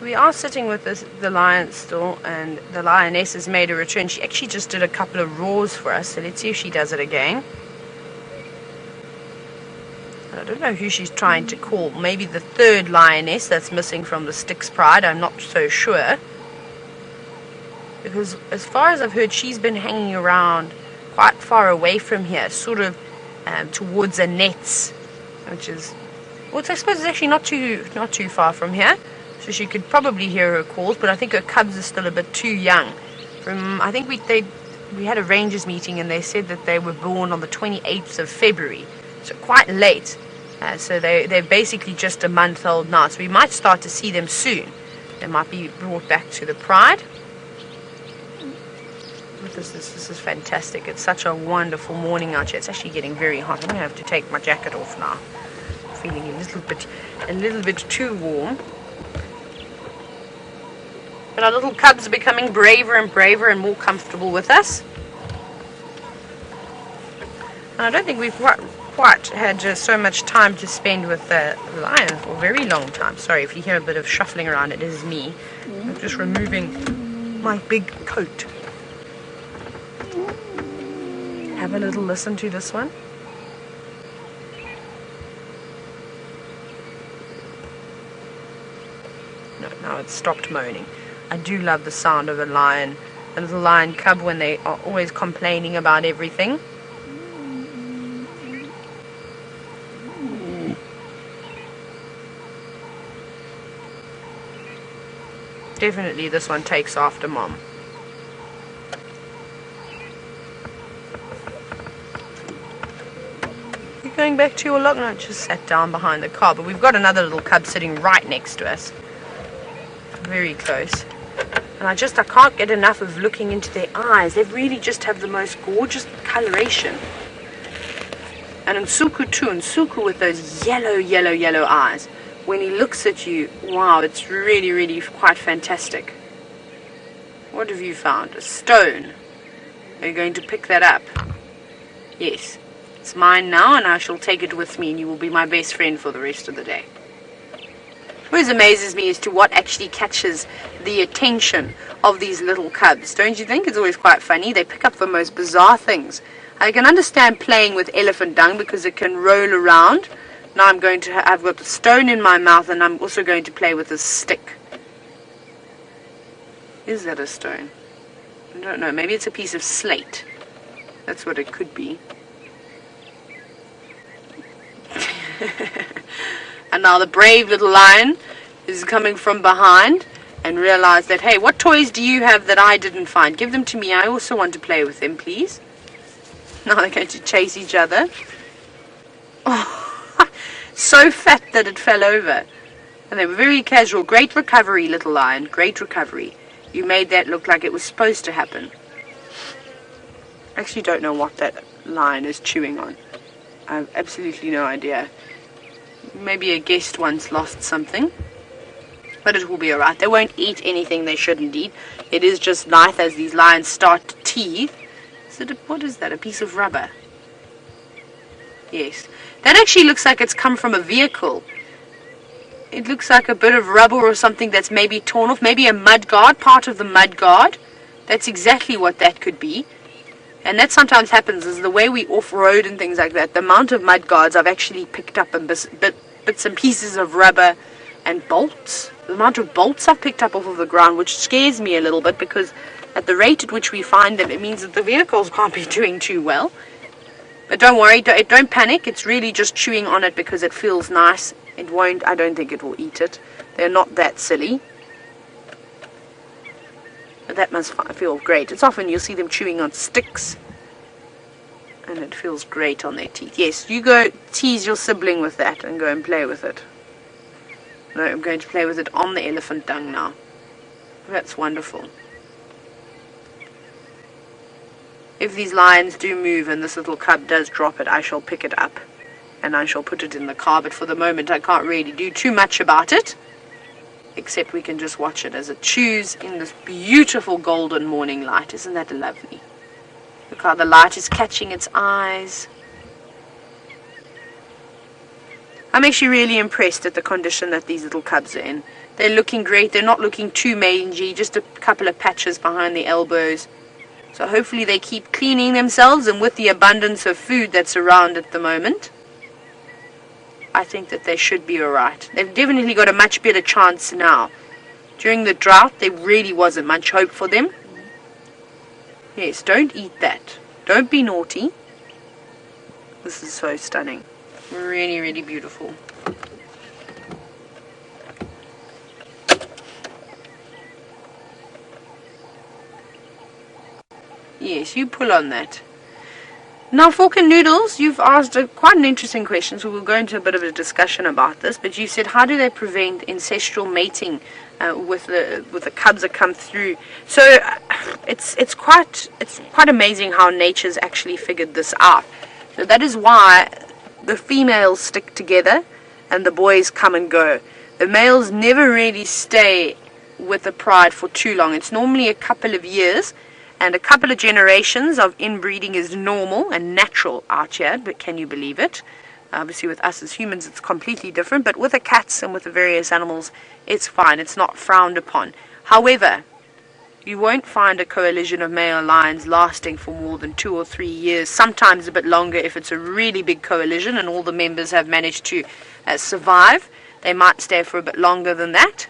We are sitting with the lion still, and the lioness has made a return. She actually just did a couple of roars for us, so let's see if she does it again. I don't know who she's trying to call. Maybe the third lioness that's missing from the Styx Pride. I'm not so sure. Because as far as I've heard, she's been hanging around quite far away from here, sort of towards the nets, which is, well, I suppose it's actually not too far from here. So she could probably hear her calls, but I think her cubs are still a bit too young. I think we had a rangers meeting and they said that they were born on the 28th of February, so quite late. So they're basically just a month old now. So we might start to see them soon. They might be brought back to the pride. But this is fantastic. It's such a wonderful morning out here. It's actually getting very hot. I'm going to have to take my jacket off now. I'm feeling a little bit too warm. But our little cubs are becoming braver and braver and more comfortable with us. And I don't think we've quite had so much time to spend with the lion for a very long time. Sorry if you hear a bit of shuffling around, it is me. I'm just removing my big coat. Have a little listen to this one. No, now it's stopped moaning. I do love the sound of a little lion cub when they are always complaining about everything. Definitely this one takes after Mom. You're going back to your log? No, I just sat down behind the car, but we've got another little cub sitting right next to us. Very close. And I can't get enough of looking into their eyes. They really just have the most gorgeous coloration. And Nsuku too, Nsuku with those yellow eyes. When he looks at you, wow, it's really, really quite fantastic. What have you found? A stone. Are you going to pick that up? Yes. It's mine now, and I shall take it with me, and you will be my best friend for the rest of the day. What always amazes me as to what actually catches the attention of these little cubs. Don't you think? It's always quite funny. They pick up the most bizarre things. I can understand playing with elephant dung because it can roll around. Now I've got the stone in my mouth, and I'm also going to play with a stick. Is that a stone? I don't know. Maybe it's a piece of slate. That's what it could be. And now the brave little lion is coming from behind and realized that, hey, what toys do you have that I didn't find? Give them to me. I also want to play with them, please. Now they're going to chase each other. Oh, so fat that it fell over. And they were very casual. Great recovery, little lion. Great recovery. You made that look like it was supposed to happen. I actually don't know what that lion is chewing on. I have absolutely no idea. Maybe a guest once lost something. But it will be alright. They won't eat anything they shouldn't eat. It is just nice as these lions start to teeth. What is that? A piece of rubber? Yes. That actually looks like it's come from a vehicle. It looks like a bit of rubber or something that's maybe torn off. Maybe a mud guard, part of the mud guard. That's exactly what that could be. And that sometimes happens is the way we off-road and things like that. The amount of mud guards I've actually picked up and bits and pieces of rubber and bolts. The amount of bolts I've picked up off of the ground, which scares me a little bit because at the rate at which we find them, it means that the vehicles can't be doing too well. But don't worry, don't panic. It's really just chewing on it because it feels nice. It won't, I don't think it will eat it. They're not that silly. But that must feel great. It's often you'll see them chewing on sticks. And it feels great on their teeth. Yes, you go tease your sibling with that and go and play with it. No, I'm going to play with it on the elephant dung now. That's wonderful. If these lions do move and this little cub does drop it, I shall pick it up and I shall put it in the car. But for the moment, I can't really do too much about it, except we can just watch it as it chews in this beautiful golden morning light. Isn't that lovely? Look how the light is catching its eyes. I'm actually really impressed at the condition that these little cubs are in. They're looking great. They're not looking too mangy, just a couple of patches behind the elbows. So hopefully they keep cleaning themselves, and with the abundance of food that's around at the moment, I think that they should be alright. They've definitely got a much better chance now. During the drought, there really wasn't much hope for them. Yes, don't eat that. Don't be naughty. This is so stunning. Really, really beautiful. Yes, you pull on that. Now, Fork and Noodles, you've asked quite an interesting question, so we'll go into a bit of a discussion about this. But you said, how do they prevent ancestral mating with the cubs that come through? So it's quite amazing how nature's actually figured this out. So that is why the females stick together and the boys come and go. The males never really stay with the pride for too long. It's normally a couple of years. And a couple of generations of inbreeding is normal and natural out here, but can you believe it? Obviously with us as humans it's completely different, but with the cats and with the various animals it's fine, it's not frowned upon. However, you won't find a coalition of male lions lasting for more than 2 or 3 years, sometimes a bit longer if it's a really big coalition and all the members have managed to survive. They might stay for a bit longer than that.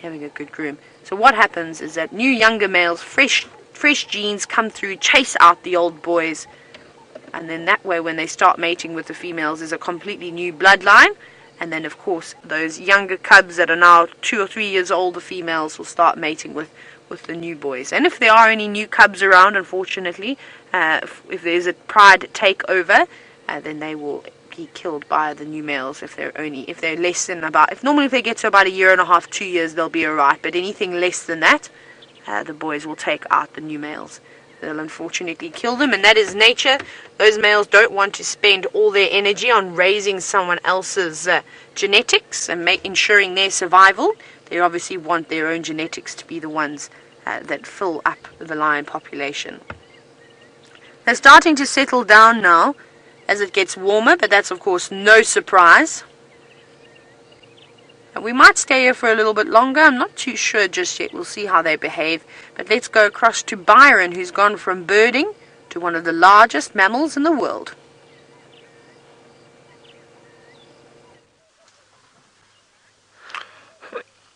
Having a good groom. So what happens is that new younger males, fresh genes come through, chase out the old boys, and then that way when they start mating with the females is a completely new bloodline. And then of course those younger cubs that are now 2 or 3 years old, the females will start mating with the new boys. And if there are any new cubs around, unfortunately, if there's a pride takeover, then they will be killed by the new males if they're less than normally if they get to about 1.5 years, 2 years, they'll be alright. But anything less than that, the boys will take out the new males. They'll unfortunately kill them, and that is nature. Those males don't want to spend all their energy on raising someone else's genetics and ensuring their survival. They obviously want their own genetics to be the ones that fill up the lion population. They're starting to settle down now as it gets warmer, but that's of course no surprise. And we might stay here for a little bit longer. I'm not too sure just yet. We'll see how they behave. But let's go across to Byron, who's gone from birding to one of the largest mammals in the world.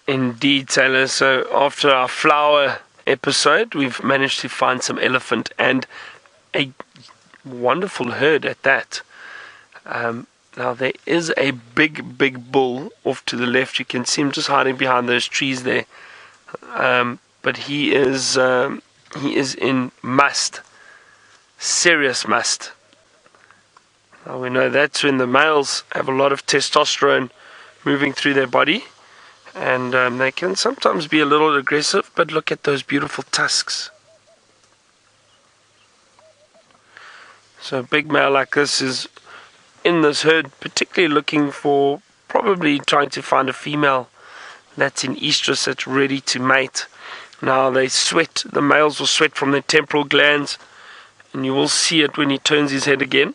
Indeed, Taylor. So after our flower episode, we've managed to find some elephant and a wonderful herd at that. Now there is a big bull off to the left. You can see him just hiding behind those trees there. But he is in must, serious must. Now we know that's when the males have a lot of testosterone moving through their body, and they can sometimes be a little aggressive. But look at those beautiful tusks. So a big male like this is in this herd, particularly looking for, probably trying to find a female that's in estrus, that's ready to mate. Now they sweat, the males will sweat from their temporal glands, and you will see it when he turns his head again.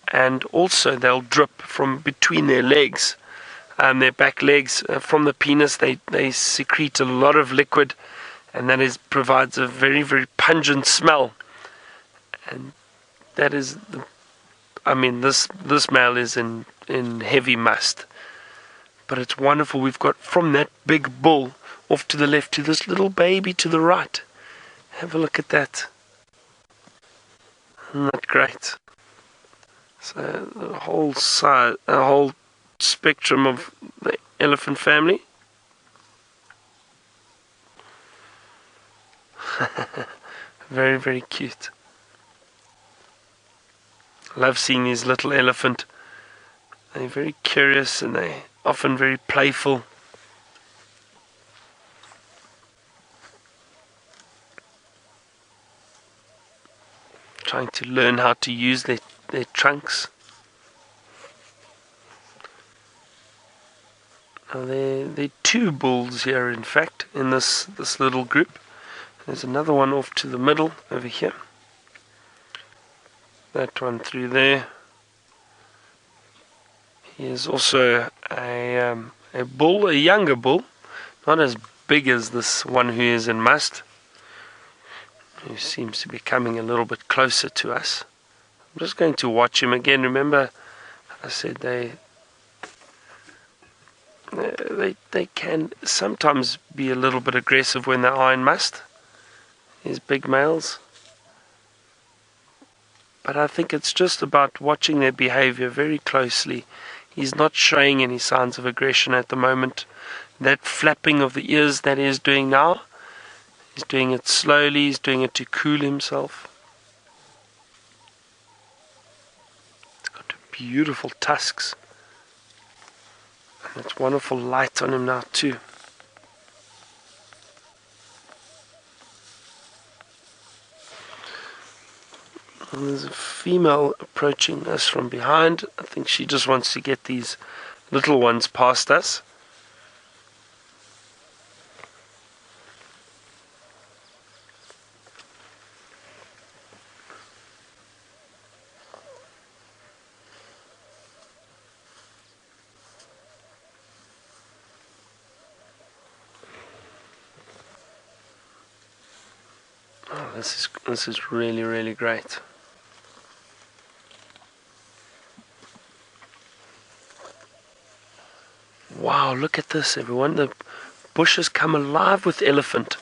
And also they'll drip from between their legs, their back legs, from the penis. They secrete a lot of liquid, and that provides a very, very pungent smell. And that is this male is in heavy must. But it's wonderful. We've got from that big bull off to the left to this little baby to the right. Have a look at that. Isn't that great? So the whole spectrum of the elephant family. Very, very cute. I love seeing these little elephant. They're very curious and they're often very playful. Trying to learn how to use their trunks. Now there are 2 bulls here, in fact, in this little group. There's another one off to the middle over here. That one through there. He is also a bull, a younger bull, not as big as this one who is in must, who seems to be coming a little bit closer to us. I'm just going to watch him again. Remember, I said they can sometimes be a little bit aggressive when they are in must, these big males. But I think it's just about watching their behavior very closely. He's not showing any signs of aggression at the moment. That flapping of the ears that he is doing now, he's doing it slowly, he's doing it to cool himself. It's got beautiful tusks. And it's wonderful light on him now too. And there's a female approaching us from behind. I think she just wants to get these little ones past us. Oh, this is really, really great. Wow, look at this, everyone. The bush has come alive with elephant.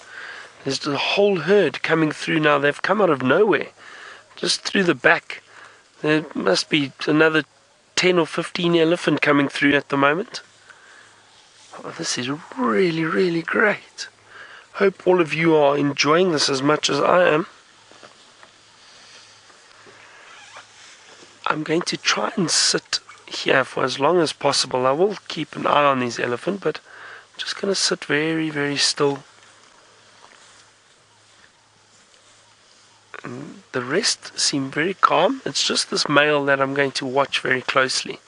There's the whole herd coming through now. They've come out of nowhere, just through the back. There must be another 10 or 15 elephant coming through at the moment. Oh, this is really, really great. Hope all of you are enjoying this as much as I am. I'm going to try and sit here for as long as possible. I will keep an eye on these elephant, but I'm just going to sit very, very still. And the rest seem very calm. It's just this male that I'm going to watch very closely.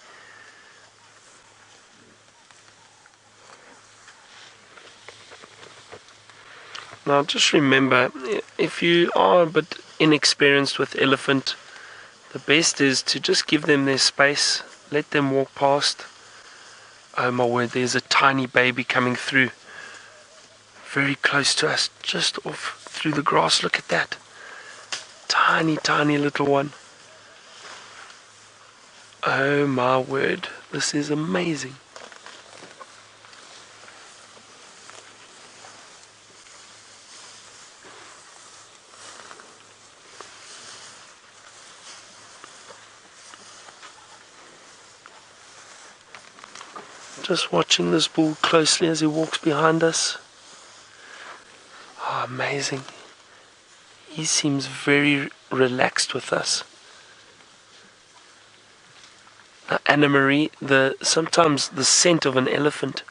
Now just remember, if you are a bit inexperienced with elephant, the best is to just give them their space. Let them walk past. Oh my word, there's a tiny baby coming through. Very close to us, just off through the grass. Look at that. Tiny, tiny little one. Oh my word, this is amazing. Just watching this bull closely as he walks behind us. Oh, amazing. He seems very relaxed with us. Anna Marie, sometimes the scent of an elephant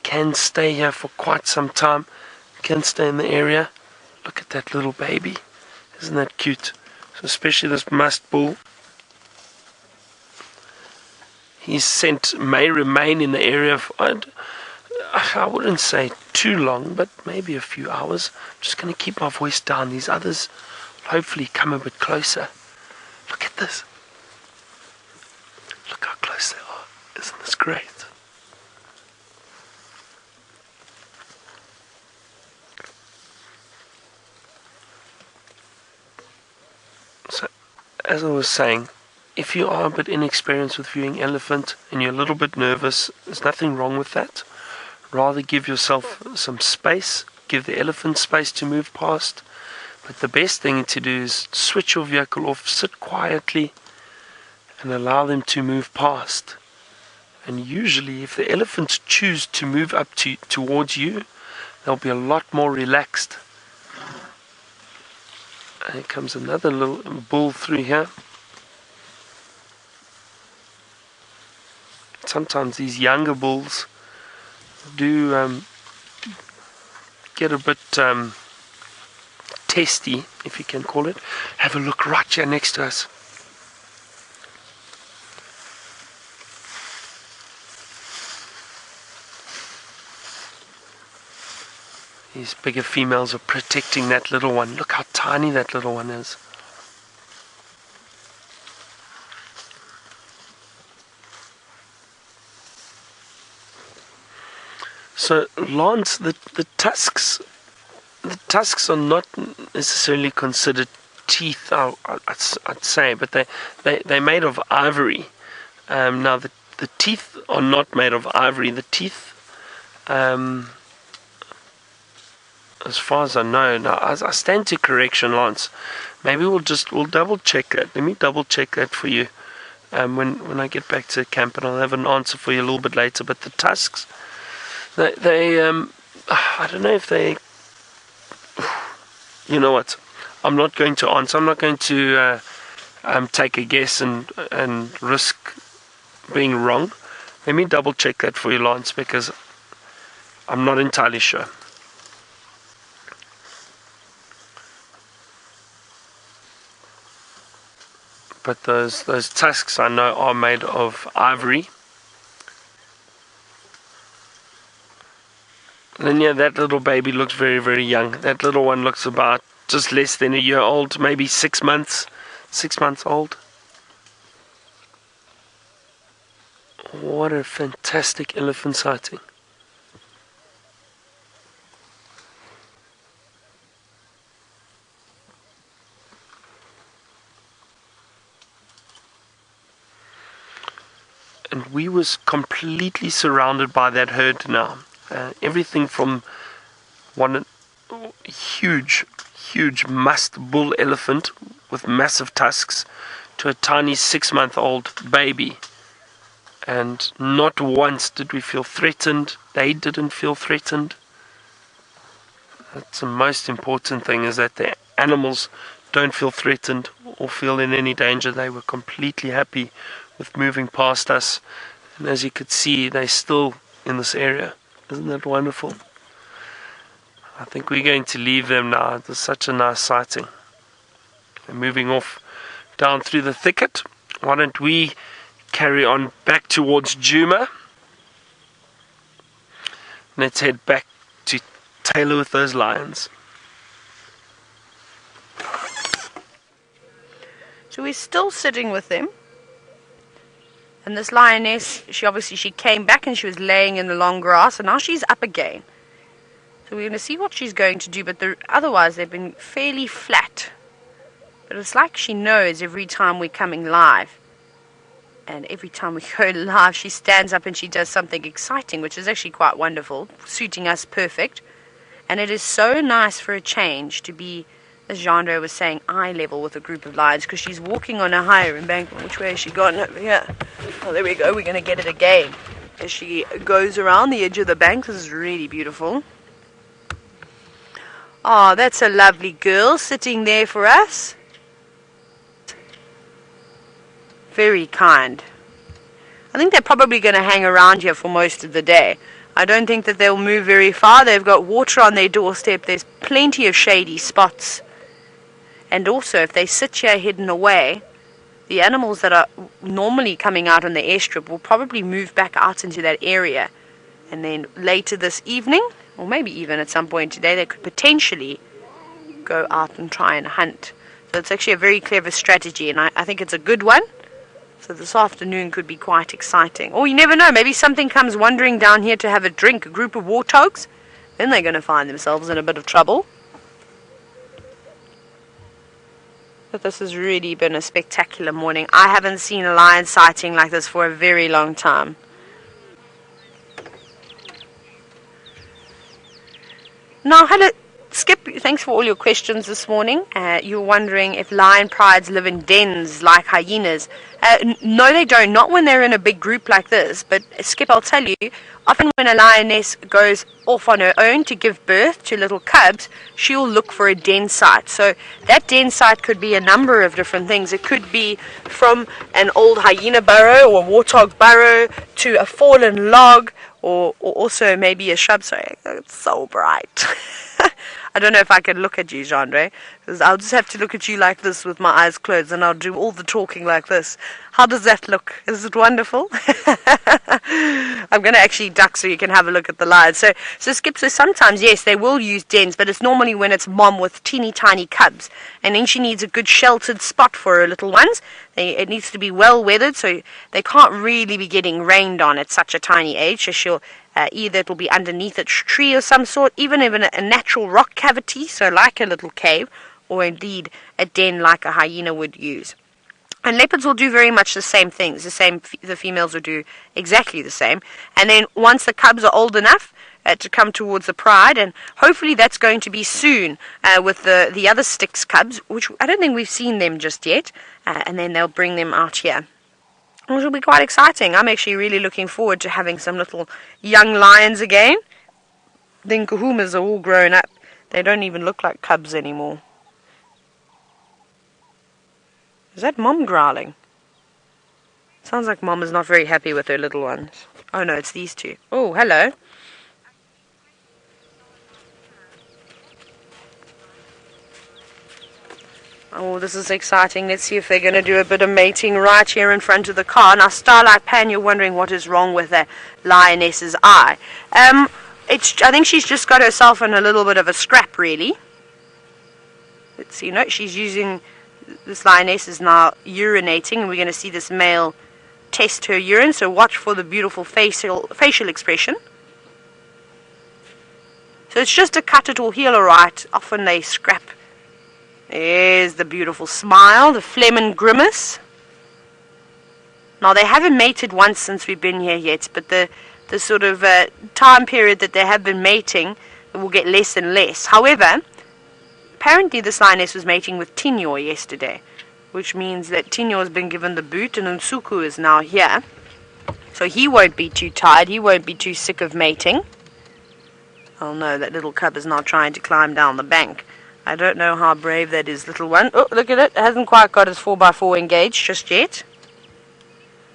can stay here for quite some time, can stay in the area. Look at that little baby. Isn't that cute? So especially this musk bull. His scent may remain in the area for, I wouldn't say too long, but maybe a few hours. I'm just going to keep my voice down. These others will hopefully come a bit closer. Look at this. Look how close they are. Isn't this great? So, as I was saying, if you are a bit inexperienced with viewing elephant and you're a little bit nervous, there's nothing wrong with that. Rather give yourself some space, give the elephant space to move past. But the best thing to do is switch your vehicle off, sit quietly and allow them to move past. And usually if the elephants choose to move up towards you, they'll be a lot more relaxed. And here comes another little bull through here. Sometimes these younger bulls do get a bit testy, if you can call it. Have a look right here next to us. These bigger females are protecting that little one. Look how tiny that little one is. So, Lance, the tusks are not necessarily considered teeth, I'd say, but they're made of ivory. Now, the teeth are not made of ivory. The teeth, as far as I know, now I stand to correction, Lance. Maybe we'll double check that. Let me double check that for you when I get back to camp, and I'll have an answer for you a little bit later. But the tusks, they I don't know if they. You know what? I'm not going to answer. I'm not going to take a guess and risk being wrong. Let me double check that for you, Lance, because I'm not entirely sure. But those tusks I know are made of ivory. And yeah, that little baby looks very, very young. That little one looks about just less than a year old, maybe 6 months. 6 months old. What a fantastic elephant sighting. And we was completely surrounded by that herd now. Everything from one huge musk bull elephant with massive tusks to a tiny 6-month-old baby. And not once did we feel threatened. They didn't feel threatened. That's the most important thing, is that the animals don't feel threatened or feel in any danger. They were completely happy with moving past us. And as you could see, they're still in this area. Isn't that wonderful? I think we're going to leave them now. It was such a nice sighting. They're moving off down through the thicket. Why don't we carry on back towards Djuma? Let's head back to Taylor with those lions. So we're still sitting with them. And this lioness, she came back and she was laying in the long grass, and now she's up again. So we're going to see what she's going to do, but otherwise they've been fairly flat. But it's like she knows every time we're coming live. And every time we go live, she stands up and she does something exciting, which is actually quite wonderful, suiting us perfect. And it is so nice for a change to be, as Jean-Do was saying, eye level with a group of lions, because she's walking on a higher embankment. Which way has she gone? Over here. Oh, there we go. We're going to get it again. As she goes around the edge of the bank. This is really beautiful. Oh, that's a lovely girl sitting there for us. Very kind. I think they're probably going to hang around here for most of the day. I don't think that they'll move very far. They've got water on their doorstep. There's plenty of shady spots. And also, if they sit here hidden away, the animals that are normally coming out on the airstrip will probably move back out into that area. And then later this evening, or maybe even at some point today, they could potentially go out and try and hunt. So it's actually a very clever strategy, and I think it's a good one. So this afternoon could be quite exciting. Or you never know, maybe something comes wandering down here to have a drink, a group of warthogs. Then they're going to find themselves in a bit of trouble. But this has really been a spectacular morning. I haven't seen a lion sighting like this for a very long time. Now, hello, Skip, thanks for all your questions this morning. You were wondering if lion prides live in dens like hyenas. No, they don't. Not when they're in a big group like this. But, Skip, I'll tell you, often when a lioness goes off on her own to give birth to little cubs, she'll look for a den site. So that den site could be a number of different things. It could be from an old hyena burrow or a warthog burrow to a fallen log, or also maybe a shrub. Sorry, it's so bright. I don't know if I can look at you, Jean-Do, because I'll just have to look at you like this with my eyes closed, and I'll do all the talking like this. How does that look? Is it wonderful? I'm going to actually duck so you can have a look at the lions. So Skip says sometimes, yes, they will use dens, but it's normally when it's mom with teeny tiny cubs, and then she needs a good sheltered spot for her little ones. It needs to be well weathered, so they can't really be getting rained on at such a tiny age. So she'll Either it will be underneath a tree of some sort, even in a natural rock cavity, so like a little cave, or indeed a den like a hyena would use. And leopards will do very much the same things. The females will do exactly the same. And then once the cubs are old enough to come towards the pride, and hopefully that's going to be soon with the other Styx cubs, which I don't think we've seen them just yet, and then they'll bring them out here, which will be quite exciting. I'm actually really looking forward to having some little young lions again. The Nkuhumas are all grown up. They don't even look like cubs anymore. Is that Mom growling? Sounds like Mom is not very happy with her little ones. Oh no, it's these two. Oh, hello. Oh, this is exciting. Let's see if they're going to do a bit of mating right here in front of the car. Now, Starlight Pan, you're wondering what is wrong with the lioness's eye. I think she's just got herself in a little bit of a scrap, really. Let's see. No, she's using... This lioness is now urinating, and we're going to see this male test her urine, so watch for the beautiful facial expression. So it's just a cut, it will heal alright. Often they scrap. There's the beautiful smile, the phlegm and grimace. Now they haven't mated once since we've been here yet, but the sort of time period that they have been mating will get less and less. However, apparently this lioness was mating with Tinyor yesterday, which means that Tinyor has been given the boot and Nsuku is now here. So he won't be too tired, he won't be too sick of mating. Oh no, that little cub is now trying to climb down the bank. I don't know how brave that is, little one. Oh, look at it, it hasn't quite got his 4x4 engaged just yet.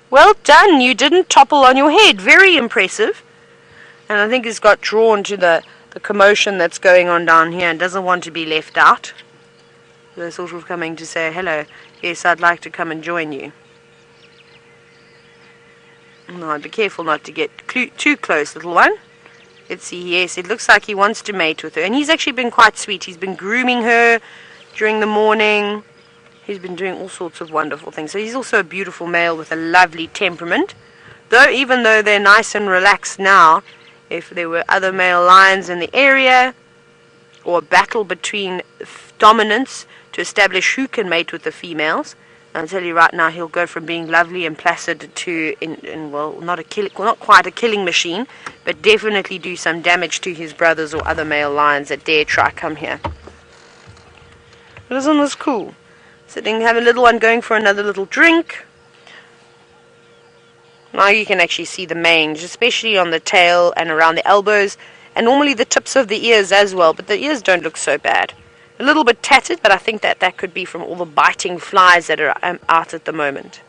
Well done, you didn't topple on your head, very impressive. And I think he's got drawn to the commotion that's going on down here and doesn't want to be left out. They're sort of coming to say, hello, yes, I'd like to come and join you. No, be careful not to get too close, little one. Let's see, yes, it looks like he wants to mate with her. And he's actually been quite sweet. He's been grooming her during the morning. He's been doing all sorts of wonderful things. So he's also a beautiful male with a lovely temperament. Even though they're nice and relaxed now, if there were other male lions in the area, or a battle between dominants to establish who can mate with the females, I'll tell you right now, he'll go from being lovely and placid to, not quite a killing machine, but definitely do some damage to his brothers or other male lions that dare try come here. But isn't this cool? Sitting, have a little one going for another little drink. Now you can actually see the mange, especially on the tail and around the elbows, and normally the tips of the ears as well, but the ears don't look so bad. A little bit tattered, but I think that could be from all the biting flies that are out at the moment.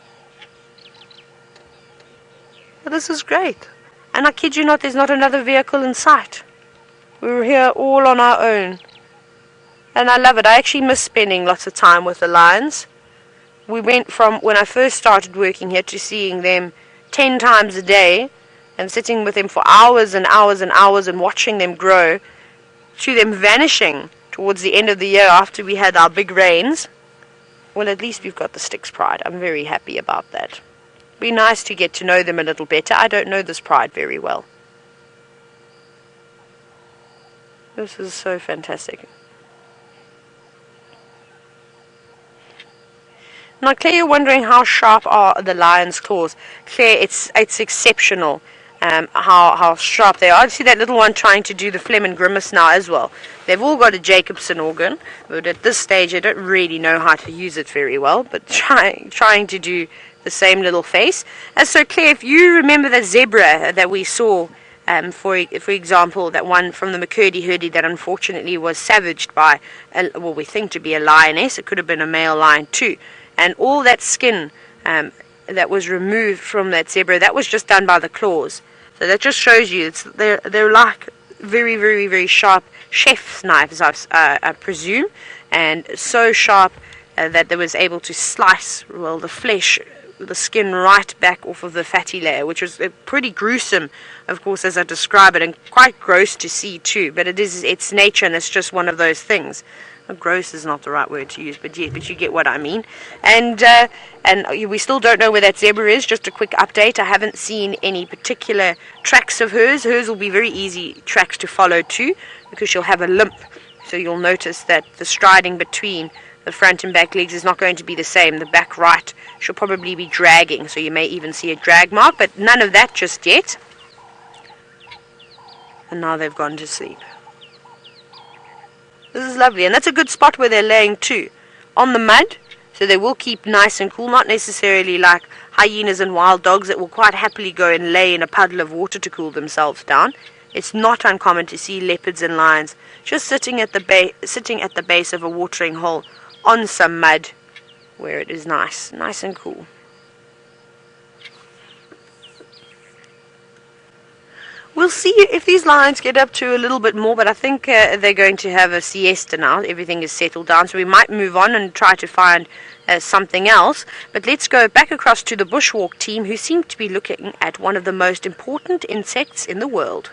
But this is great. And I kid you not, there's not another vehicle in sight. We were here all on our own. And I love it. I actually miss spending lots of time with the lions. We went from when I first started working here to seeing them 10 times a day and sitting with them for hours and hours and hours and watching them grow, to them vanishing towards the end of the year after we had our big rains. Well, at least we've got the Styx pride. I'm very happy about that. Be nice to get to know them a little better. I don't know this pride very well. This is so fantastic. Now, Claire, you're wondering how sharp are the lion's claws. Claire, it's exceptional how sharp they are. You see that little one trying to do the phlegm and grimace now as well. They've all got a Jacobson organ, but at this stage I don't really know how to use it very well, but trying to do the same little face. And so, Claire, if you remember the zebra that we saw, for example, that one from the McCurdy herdie that unfortunately was savaged by, what we think to be a lioness. It could have been a male lion too. And all that skin that was removed from that zebra, that was just done by the claws. So that just shows you they're like very, very, very sharp chef's knives, I presume, and so sharp that they was able to slice, well, the flesh, the skin right back off of the fatty layer, which was pretty gruesome, of course, as I describe it, and quite gross to see too. But it's nature, and it's just one of those things. Gross is not the right word to use, but yeah, but you get what I mean. And we still don't know where that zebra is. Just a quick update. I haven't seen any particular tracks of hers. Hers will be very easy tracks to follow too, because she'll have a limp. So you'll notice that the striding between the front and back legs is not going to be the same. The back right, she'll probably be dragging, so you may even see a drag mark, but none of that just yet. And now they've gone to sleep. This is lovely, and that's a good spot where they're laying too, on the mud, so they will keep nice and cool, not necessarily like hyenas and wild dogs that will quite happily go and lay in a puddle of water to cool themselves down. It's not uncommon to see leopards and lions just sitting at the base of a watering hole on some mud where it is nice and cool. We'll see if these lions get up to a little bit more, but I think they're going to have a siesta now. Everything is settled down, so we might move on and try to find something else. But let's go back across to the bushwalk team, who seem to be looking at one of the most important insects in the world.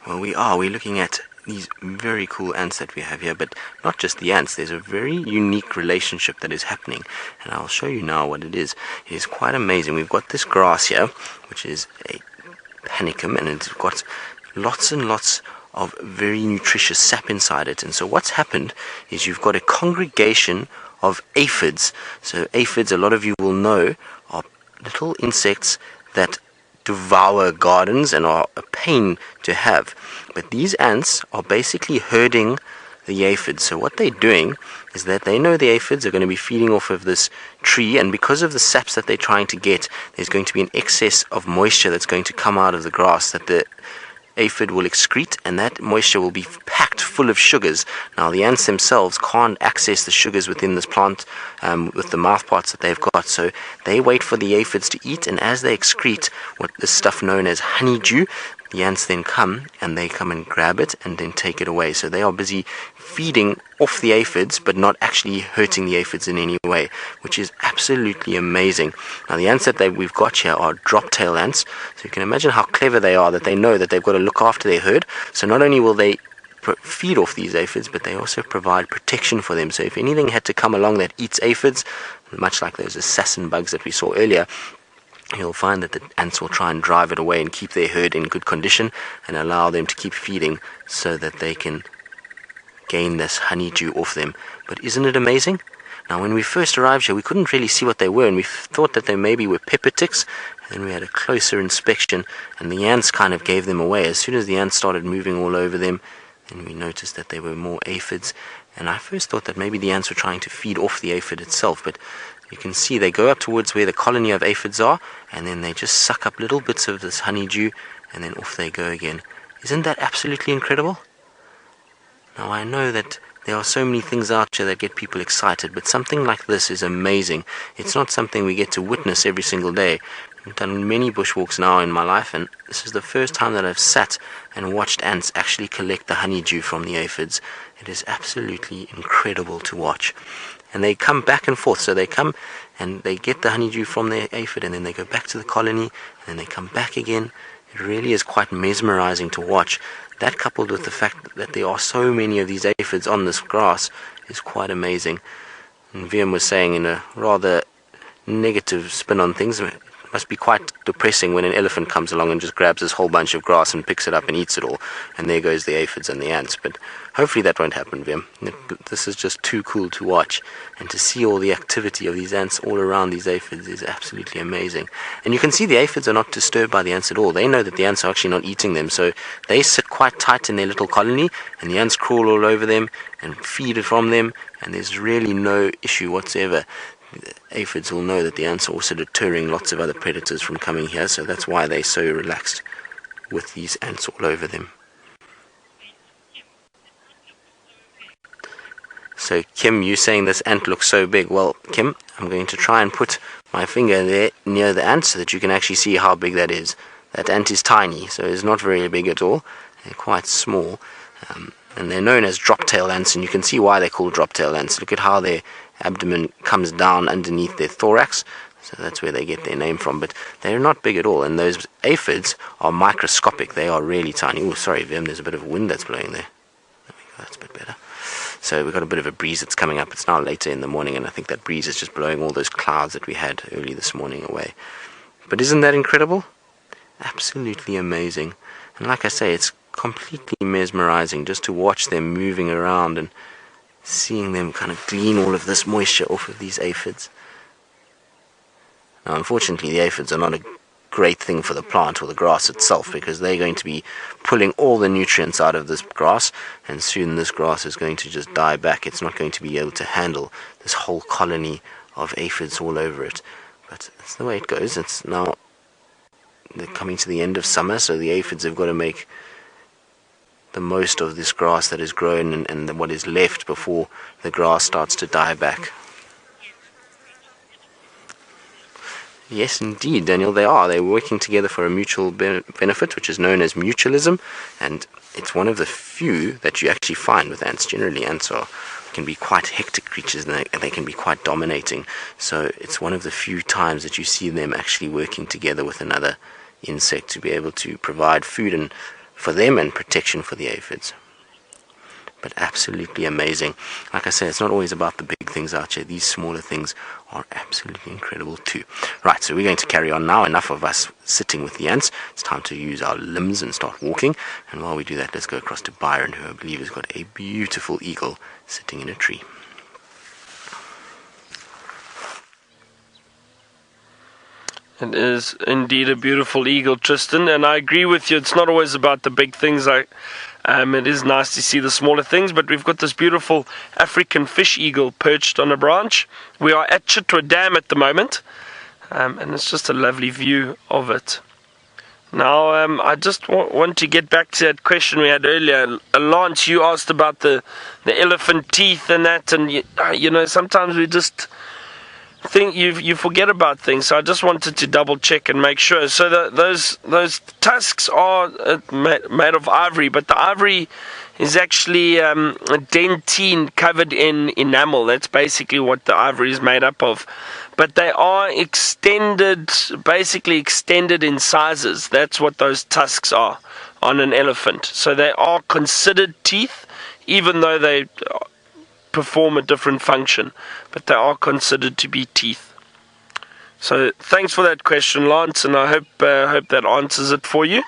Well, we're looking at these very cool ants that we have here, but not just the ants. There's a very unique relationship that is happening, and I'll show you now what it is. It is quite amazing. We've got this grass here, which is a panicum, and it's got lots and lots of very nutritious sap inside it. And so what's happened is you've got a congregation of aphids. So aphids, a lot of you will know, are little insects that devour gardens and are a pain to have. But these ants are basically herding the aphids. So what they're doing is that they know the aphids are going to be feeding off of this tree, and because of the saps that they're trying to get, there's going to be an excess of moisture that's going to come out of the grass that the aphid will excrete, and that moisture will be packed full of sugars. Now the ants themselves can't access the sugars within this plant with the mouth parts that they've got, so they wait for the aphids to eat, and as they excrete what this stuff known as honeydew, the ants then come and grab it and then take it away. So they are busy feeding off the aphids, but not actually hurting the aphids in any way, which is absolutely amazing. Now the ants that we've got here are drop-tail ants, so you can imagine how clever they are, that they know that they've got to look after their herd. So not only will they feed off these aphids, but they also provide protection for them. So if anything had to come along that eats aphids, much like those assassin bugs that we saw earlier, you'll find that the ants will try and drive it away and keep their herd in good condition and allow them to keep feeding so that they can gain this honeydew off them. But isn't it amazing? Now when we first arrived here, we couldn't really see what they were, and we thought that they maybe were pepper ticks. And then we had a closer inspection, and the ants kind of gave them away. As soon as the ants started moving all over them, then we noticed that they were more aphids. And I first thought that maybe the ants were trying to feed off the aphid itself, but you can see they go up towards where the colony of aphids are, and then they just suck up little bits of this honeydew, and then off they go again. Isn't that absolutely incredible? Now I know that there are so many things out there that get people excited, but something like this is amazing. It's not something we get to witness every single day. I've done many bushwalks now in my life, and this is the first time that I've sat and watched ants actually collect the honeydew from the aphids. It is absolutely incredible to watch. And they come back and forth, so they come and they get the honeydew from their aphid, and then they go back to the colony, and then they come back again. It really is quite mesmerizing to watch. That, coupled with the fact that there are so many of these aphids on this grass, is quite amazing. And Viam was saying, in a rather negative spin on things, it must be quite depressing when an elephant comes along and just grabs this whole bunch of grass and picks it up and eats it all, and there goes the aphids and the ants. But hopefully that won't happen, Viam. This is just too cool to watch, and to see all the activity of these ants all around these aphids is absolutely amazing. And you can see the aphids are not disturbed by the ants at all. They know that the ants are actually not eating them, so they sit quite tight in their little colony, and the ants crawl all over them and feed it from them, and there's really no issue whatsoever. The aphids will know that the ants are also deterring lots of other predators from coming here, so that's why they're so relaxed with these ants all over them. So Kim, you saying this ant looks so big. Well, Kim, I'm going to try and put my finger there near the ant so that you can actually see how big that is. That ant is tiny, so it's not very big at all. They're quite small, and they're known as drop-tail ants, and you can see why they're called drop-tail ants. Look at how their abdomen comes down underneath their thorax. So that's where they get their name from, but they're not big at all. And those aphids are microscopic. They are really tiny. Oh, sorry, Vim, there's a bit of wind that's blowing there. There we go, that's a bit better. So we've got a bit of a breeze that's coming up. It's now later in the morning, and I think that breeze is just blowing all those clouds that we had early this morning away. But isn't that incredible? Absolutely amazing. And like I say, it's completely mesmerizing just to watch them moving around and seeing them kind of glean all of this moisture off of these aphids. Now, unfortunately, the aphids are not a great thing for the plant or the grass itself, because they're going to be pulling all the nutrients out of this grass, and soon this grass is going to just die back. It's not going to be able to handle this whole colony of aphids all over it. But that's the way it goes. It's now they're coming to the end of summer, so the aphids have got to make the most of this grass that is grown and what is left before the grass starts to die back. Yes, indeed, Daniel, they are. They're working together for a mutual benefit, which is known as mutualism, and it's one of the few that you actually find with ants. Generally, ants can be quite hectic creatures, and they can be quite dominating. So it's one of the few times that you see them actually working together with another insect to be able to provide food and for them and protection for the aphids. But absolutely amazing. Like I say, it's not always about the big things out here. These smaller things are absolutely incredible too. Right, so we're going to carry on now. Enough of us sitting with the ants. It's time to use our limbs and start walking. And while we do that, let's go across to Byron, who I believe has got a beautiful eagle sitting in a tree. It is indeed a beautiful eagle, Tristan, and I agree with you. It's not always about the big things. It is nice to see the smaller things, but we've got this beautiful African fish eagle perched on a branch. We are at Chitwa Dam at the moment, and it's just a lovely view of it. Now, I just want to get back to that question we had earlier. Lance, you asked about the elephant teeth and that, and you know, sometimes we just think you forget about things, so I just wanted to double check and make sure. So those tusks are made of ivory, but the ivory is actually a dentine covered in enamel. That's basically what the ivory is made up of. But they are basically extended in sizes. That's what those tusks are on an elephant. So they are considered teeth, even though they perform a different function, but they are considered to be teeth. So thanks for that question, Lance, and I hope that answers it for you.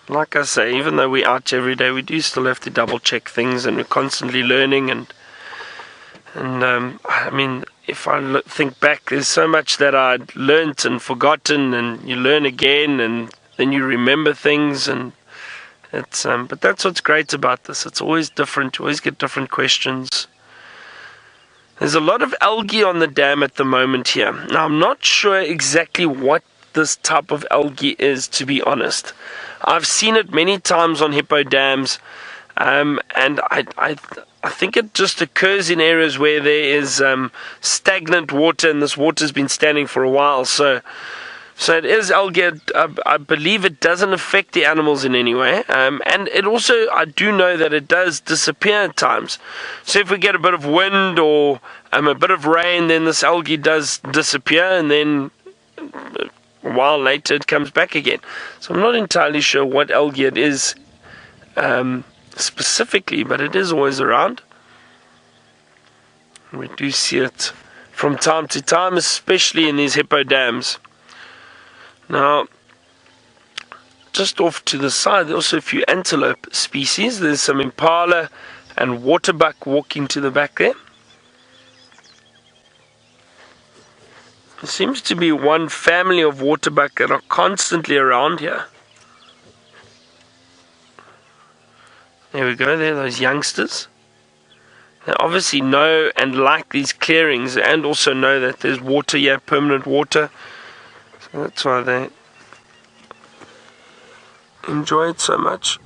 Like I say, even though we're out every day, we do still have to double check things, and we're constantly learning. And I mean, if I think back, there's so much that I'd learnt and forgotten, and you learn again, and then you remember things, and it's but that's what's great about this. It's always different. You always get different questions. There's a lot of algae on the dam at the moment here. Now, I'm not sure exactly what this type of algae is, to be honest. I've seen it many times on hippo dams, and I think it just occurs in areas where there is stagnant water, and this water's been standing for a while. So it is algae. I believe it doesn't affect the animals in any way. And it also, I do know that it does disappear at times. So if we get a bit of wind or a bit of rain, then this algae does disappear, and then a while later it comes back again. So I'm not entirely sure what algae it is specifically, but it is always around. We do see it from time to time, especially in these hippo dams. Now, just off to the side, there's also a few antelope species. There's some Impala and Waterbuck walking to the back there. There seems to be one family of Waterbuck that are constantly around here. There we go, there, those youngsters. They obviously know and like these clearings, and also know that there's water here, permanent water. So that's why they enjoy it so much.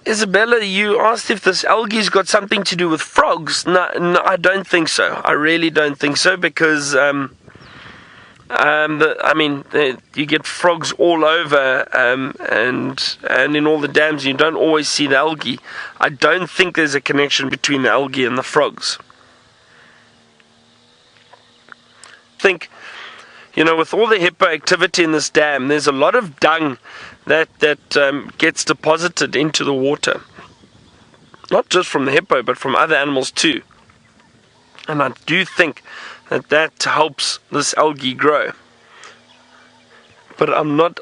Isabella, you asked if this algae's got something to do with frogs. No, I don't think so. I really don't think so, because you get frogs all over, and in all the dams you don't always see the algae. I don't think there's a connection between the algae and the frogs. I think, with all the hippo activity in this dam, there's a lot of dung that gets deposited into the water. Not just from the hippo, but from other animals too. And I do think that helps this algae grow. But I'm not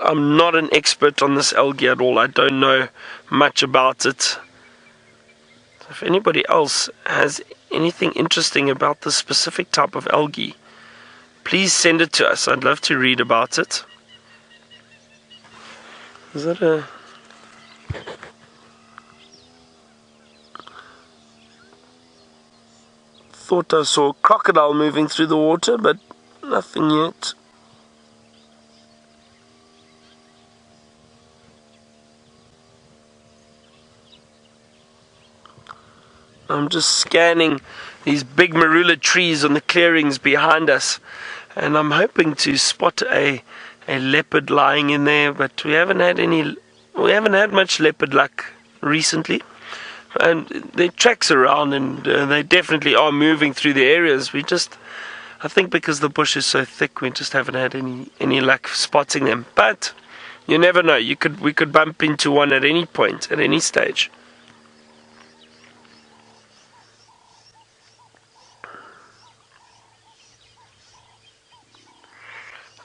an expert on this algae at all. I don't know much about it. If anybody else has anything interesting about this specific type of algae, please send it to us. I'd love to read about it. Is that a... Thought I saw a crocodile moving through the water, but nothing yet. I'm just scanning these big marula trees on the clearings behind us, and I'm hoping to spot a leopard lying in there, but we haven't had much leopard luck recently. And their tracks around, and they definitely are moving through the areas. I think because the bush is so thick, we just haven't had any luck spotting them. But you never know. We could bump into one at any point, at any stage.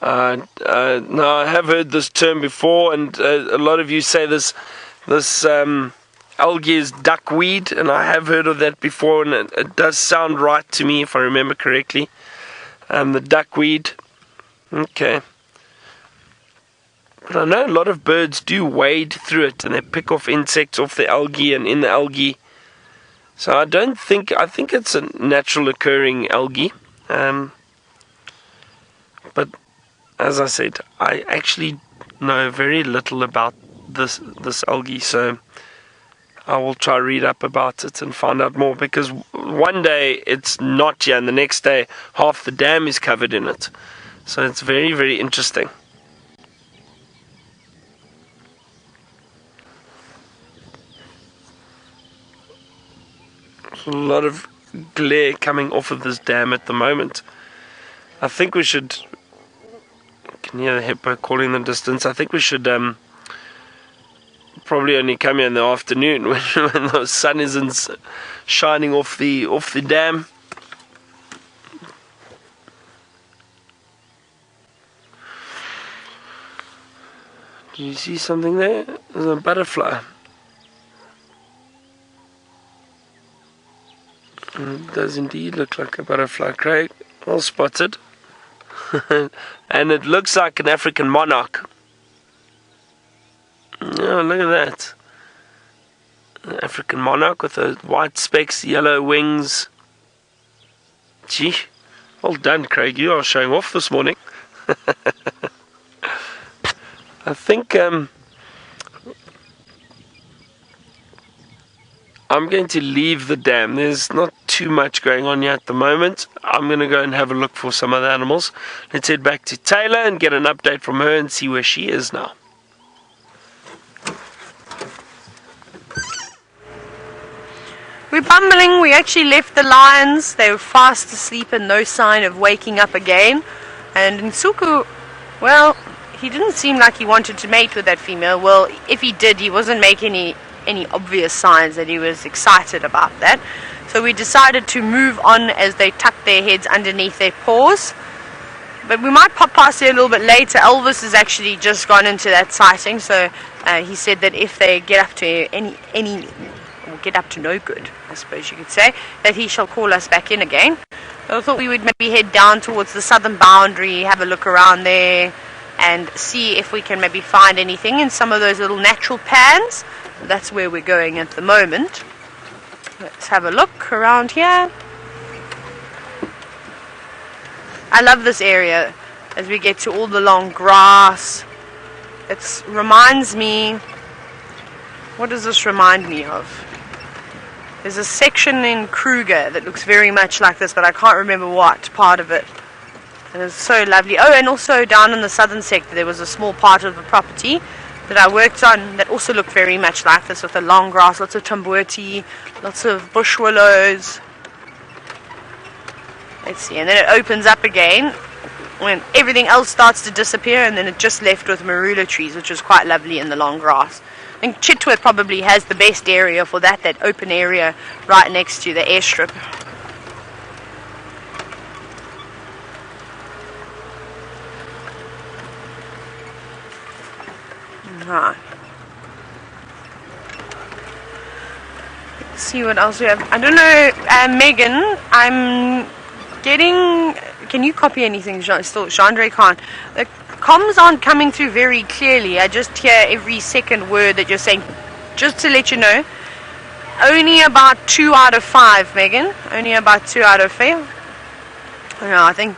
No, I have heard this term before, and a lot of you say this algae is duckweed, and I have heard of that before, and it does sound right to me if I remember correctly. The duckweed. Okay. But I know a lot of birds do wade through it, and they pick off insects off the algae and in the algae. So I think it's a natural occurring algae. But as I said, I actually know very little about this algae, so I will try to read up about it and find out more, because one day it's not here and the next day half the dam is covered in it. So it's very, very interesting. There's a lot of glare coming off of this dam at the moment. I think we should... I can hear the hippo calling in the distance. I think we should... probably only come here in the afternoon when the sun isn't shining off the dam. Do you see something there? There's a butterfly. It does indeed look like a butterfly, Craig. Well spotted. And it looks like an African monarch. Oh, look at that. An African monarch with the white specks, yellow wings. Gee, well done, Craig. You are showing off this morning. I think I'm going to leave the dam. There's not too much going on here at the moment. I'm going to go and have a look for some other animals. Let's head back to Taylor and get an update from her and see where she is now. We're bumbling. We actually left the lions. They were fast asleep and no sign of waking up again. And Nsuku, well, he didn't seem like he wanted to mate with that female. Well, if he did, he wasn't making any obvious signs that he was excited about that. So we decided to move on as they tucked their heads underneath their paws. But we might pop past here a little bit later. Elvis has actually just gone into that sighting, so he said that if they get up to get up to no good, I suppose you could say, that he shall call us back in again. So I thought we would maybe head down towards the southern boundary, have a look around there, and see if we can maybe find anything in some of those little natural pans. That's where we're going at the moment. Let's have a look around here. I love this area as we get to all the long grass. It reminds me, What does this remind me of? There's a section in Kruger that looks very much like this, but I can't remember what part of it. And it's so lovely. Oh, and also down in the southern sector there was a small part of the property that I worked on that also looked very much like this, with the long grass, lots of tambuti, lots of bush willows. Let's see, and then it opens up again when everything else starts to disappear, and then it just left with marula trees, which is quite lovely in the long grass. I think Chitwa probably has the best area for that open area right next to the airstrip. Right. Let's see what else we have. I don't know, Megan, I'm getting... Can you copy anything? Still, Chandra can't. The comms aren't coming through very clearly. I just hear every second word that you're saying. Just to let you know, only about 2 out of 5, Megan. Only about 2 out of 5. No, I think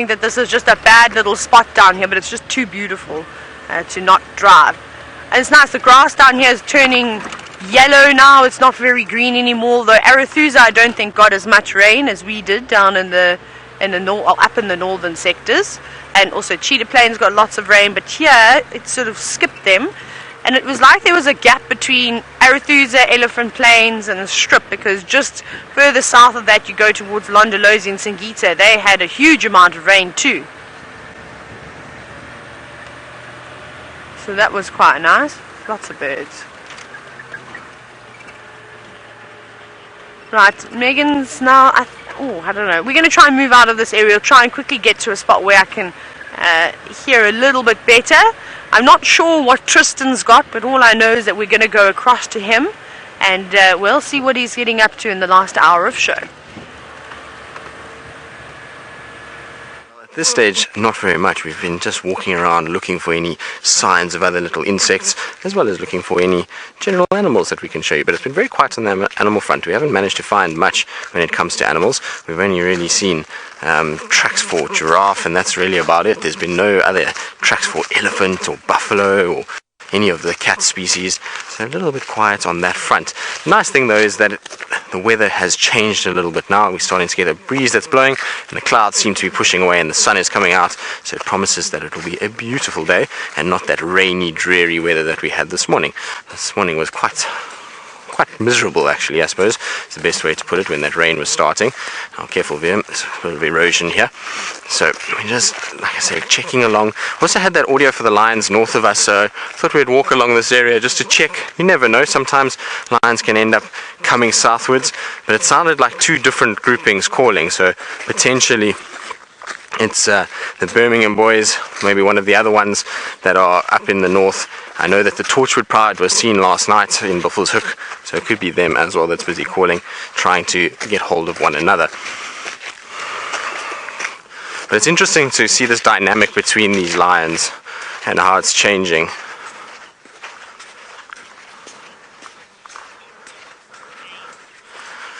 that this is just a bad little spot down here, but it's just too beautiful to not drive. And it's nice. The grass down here is turning yellow now. It's not very green anymore. Though Arathusa, I don't think got as much rain as we did down in the up in the northern sectors, and also Cheetah Plains got lots of rain, but here it sort of skipped them, and it was like there was a gap between Arathusa, Elephant Plains and the Strip, because just further south of that you go towards Londolozi and Singita, they had a huge amount of rain too. So that was quite nice. Lots of birds. Right, Megan's now... I don't know. We're going to try and move out of this area. We'll try and quickly get to a spot where I can hear a little bit better. I'm not sure what Tristan's got, but all I know is that we're going to go across to him, and we'll see what he's getting up to in the last hour of show. At this stage, not very much. We've been just walking around looking for any signs of other little insects, as well as looking for any general animals that we can show you. But it's been very quiet on the animal front. We haven't managed to find much when it comes to animals. We've only really seen tracks for giraffe, and that's really about it. There's been no other tracks for elephant or buffalo or any of the cat species, so a little bit quiet on that front. The nice thing though is that the weather has changed a little bit now. We're starting to get a breeze that's blowing, and the clouds seem to be pushing away and the sun is coming out, so it promises that it will be a beautiful day and not that rainy, dreary weather that we had this morning. This morning was quite miserable, actually, I suppose. It's the best way to put it, when that rain was starting. Now, careful, Vim, there's a bit of erosion here. So, we're just, like I say, checking along. Also had that audio for the lions north of us, so thought we'd walk along this area just to check. You never know, sometimes lions can end up coming southwards, but it sounded like 2 different groupings calling, so potentially it's the Birmingham Boys, maybe one of the other ones that are up in the north. I know that the Torchwood Pride was seen last night in Buffelshoek, so it could be them as well that's busy calling, trying to get hold of one another. But it's interesting to see this dynamic between these lions and how it's changing.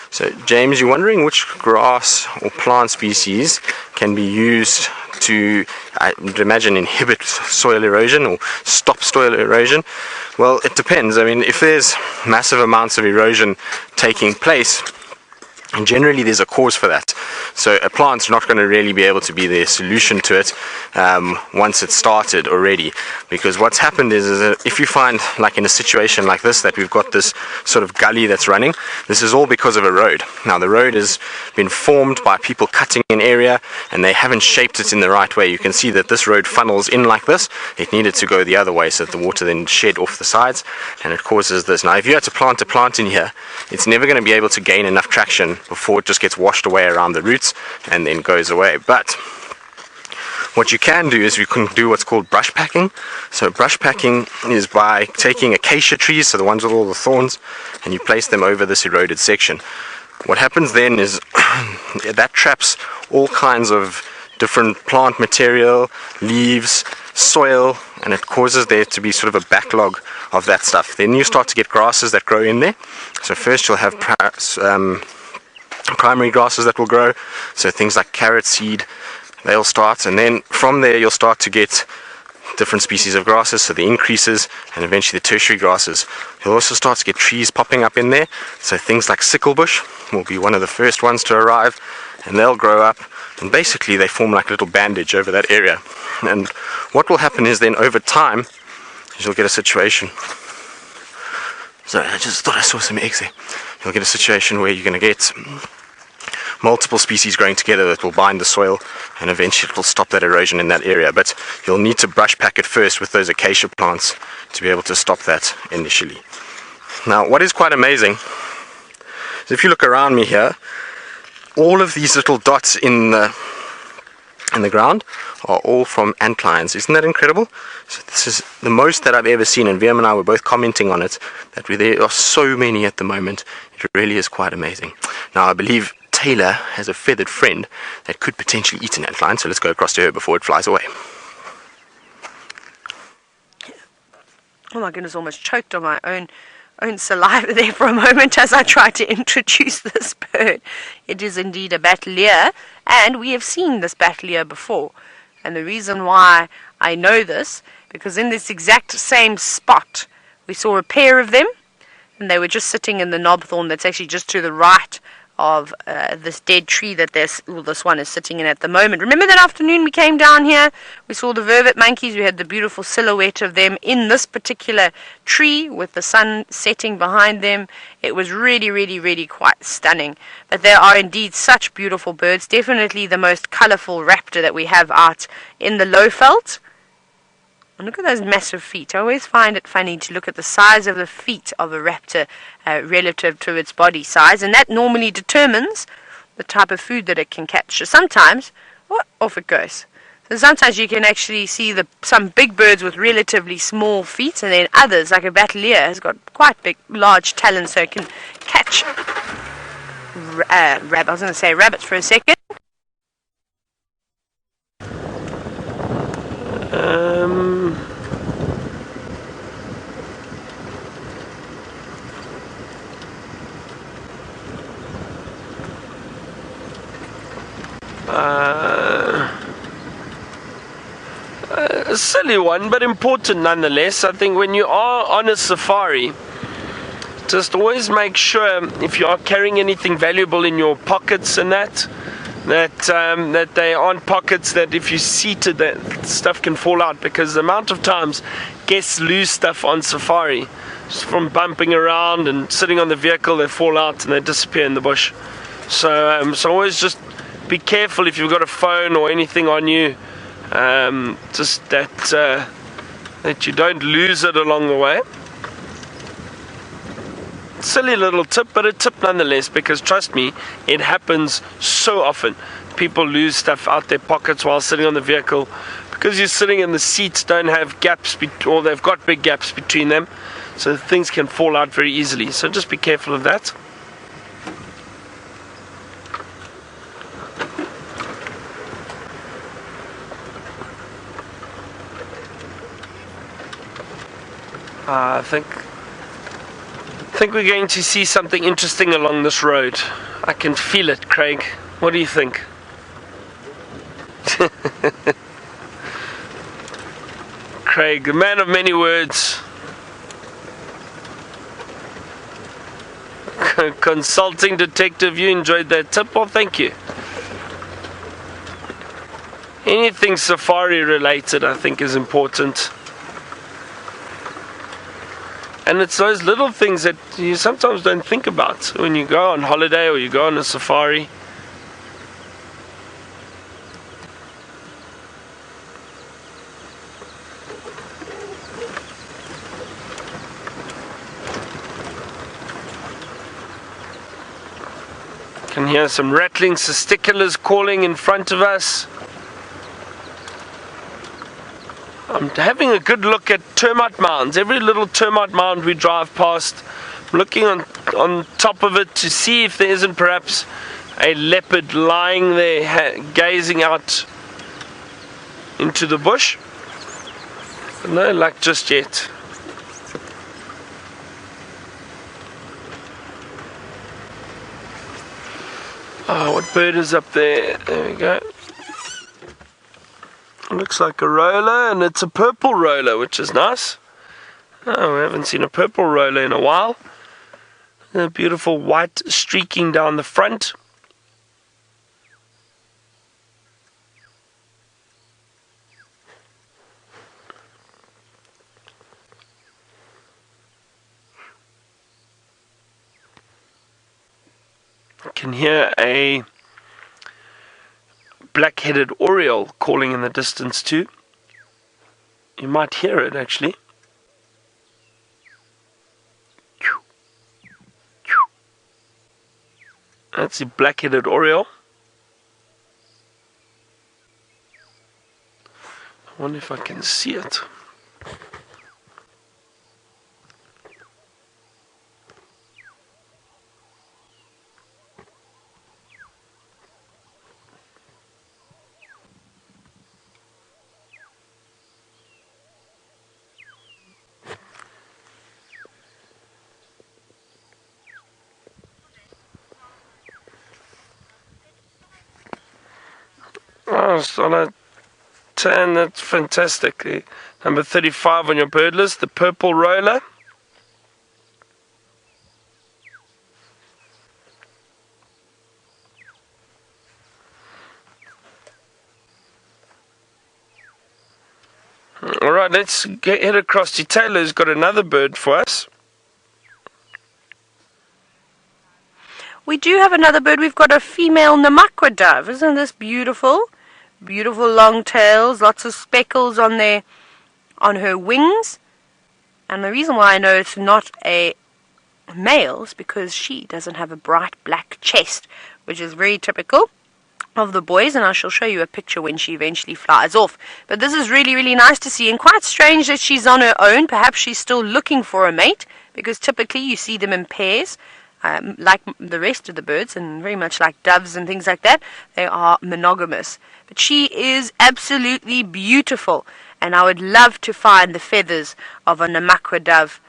So, James, you're wondering which grass or plant species can be used to, I would imagine, inhibit soil erosion or stop soil erosion? Well, it depends. I mean, if there's massive amounts of erosion taking place, generally there's a cause for that. So a plant's not going to really be able to be the solution to it once it's started already, because what's happened is that if you find, like in a situation like this, that we've got this sort of gully that's running, this is all because of a road. Now the road has been formed by people cutting an area and they haven't shaped it in the right way. You can see that this road funnels in like this. It needed to go the other way so that the water then shed off the sides, and it causes this. Now if you had to plant a plant in here, it's never going to be able to gain enough traction before it just gets washed away around the roots and then goes away. But what you can do is you can do what's called brush packing. So brush packing is by taking acacia trees, so the ones with all the thorns, and you place them over this eroded section. What happens then is that traps all kinds of different plant material, leaves, soil, and it causes there to be sort of a backlog of that stuff. Then you start to get grasses that grow in there. So first you'll have primary grasses that will grow, so things like carrot seed, they'll start, and then from there you'll start to get different species of grasses, so the increases and eventually the tertiary grasses. You'll also start to get trees popping up in there, so things like sicklebush will be one of the first ones to arrive, and they'll grow up, and basically they form like a little bandage over that area. And what will happen is then over time, you'll get a situation. Sorry, I just thought I saw some eggs there. You'll get a situation where you're going to get multiple species growing together that will bind the soil, and eventually it will stop that erosion in that area. But you'll need to brush pack it first with those acacia plants to be able to stop that initially. Now, what is quite amazing is if you look around me here, all of these little dots in the ground are all from antlions. Isn't that incredible? So this is the most that I've ever seen, and Viam and I were both commenting on it, that there are so many at the moment. It really is quite amazing. Now, I believe Taylor has a feathered friend that could potentially eat an antlion, so let's go across to her before it flies away. Oh my goodness, almost choked on my own saliva there for a moment as I tried to introduce this bird. It is indeed a Bateleur, and we have seen this Bateleur before. And the reason why I know this, because in this exact same spot, we saw a pair of them, and they were just sitting in the knobthorn that's actually just to the right of this dead tree that this one is sitting in at the moment. Remember that afternoon we came down here, we saw the vervet monkeys, we had the beautiful silhouette of them in this particular tree with the sun setting behind them. It was really, really, really quite stunning. But there are indeed such beautiful birds, definitely the most colourful raptor that we have out in the Lowveld. And look at those massive feet. I always find it funny to look at the size of the feet of a raptor relative to its body size, and that normally determines the type of food that it can catch. So sometimes, off it goes. So sometimes you can actually see some big birds with relatively small feet, and then others, like a Bateleur, has got quite big, large talons, so it can catch I was going to say rabbits for a second. A silly one, but important nonetheless. I think when you are on a safari, just always make sure if you are carrying anything valuable in your pockets and that they aren't pockets that if you're seated that stuff can fall out, because the amount of times guests lose stuff on safari just from bumping around and sitting on the vehicle, they fall out and they disappear in the bush. So always just be careful if you've got a phone or anything on you, just that you don't lose it along the way. Silly little tip, but a tip nonetheless, because trust me, it happens so often. People lose stuff out their pockets while sitting on the vehicle because you're sitting in the seats, don't have gaps, or they've got big gaps between them, so things can fall out very easily. So just be careful of that. I think we're going to see something interesting along this road. I can feel it, Craig. What do you think? Craig, the man of many words. Consulting detective, you enjoyed that tip? Well, thank you. Anything safari related, I think, is important. And it's those little things that you sometimes don't think about when you go on holiday or you go on a safari. Can hear some rattling testiculars calling in front of us. I'm having a good look at termite mounds. Every little termite mound we drive past, I'm looking on top of it to see if there isn't perhaps a leopard lying there gazing out into the bush. But no luck just yet. Oh, what bird is up there? There we go. Looks like a roller, and it's a purple roller, which is nice. Oh, we haven't seen a purple roller in a while. A beautiful white streaking down the front. I can hear a black-headed oriole calling in the distance too. You might hear it actually. That's the black-headed oriole. I wonder if I can see it. Oh, it's on a 10, that's fantastic. Number 35 on your bird list, the purple roller. Alright, let's head across to Taylor, who's got another bird for us. We do have another bird. We've got a female Namaqua dove. Isn't this beautiful? Beautiful long tails, lots of speckles on her wings. And the reason why I know it's not a male is because she doesn't have a bright black chest, which is very typical of the boys, and I shall show you a picture when she eventually flies off. But this is really, really nice to see, and quite strange that she's on her own. Perhaps she's still looking for a mate, because typically you see them in pairs. Like the rest of the birds, and very much like doves and things like that, they are monogamous. But she is absolutely beautiful, and I would love to find the feathers of a Namaqua dove.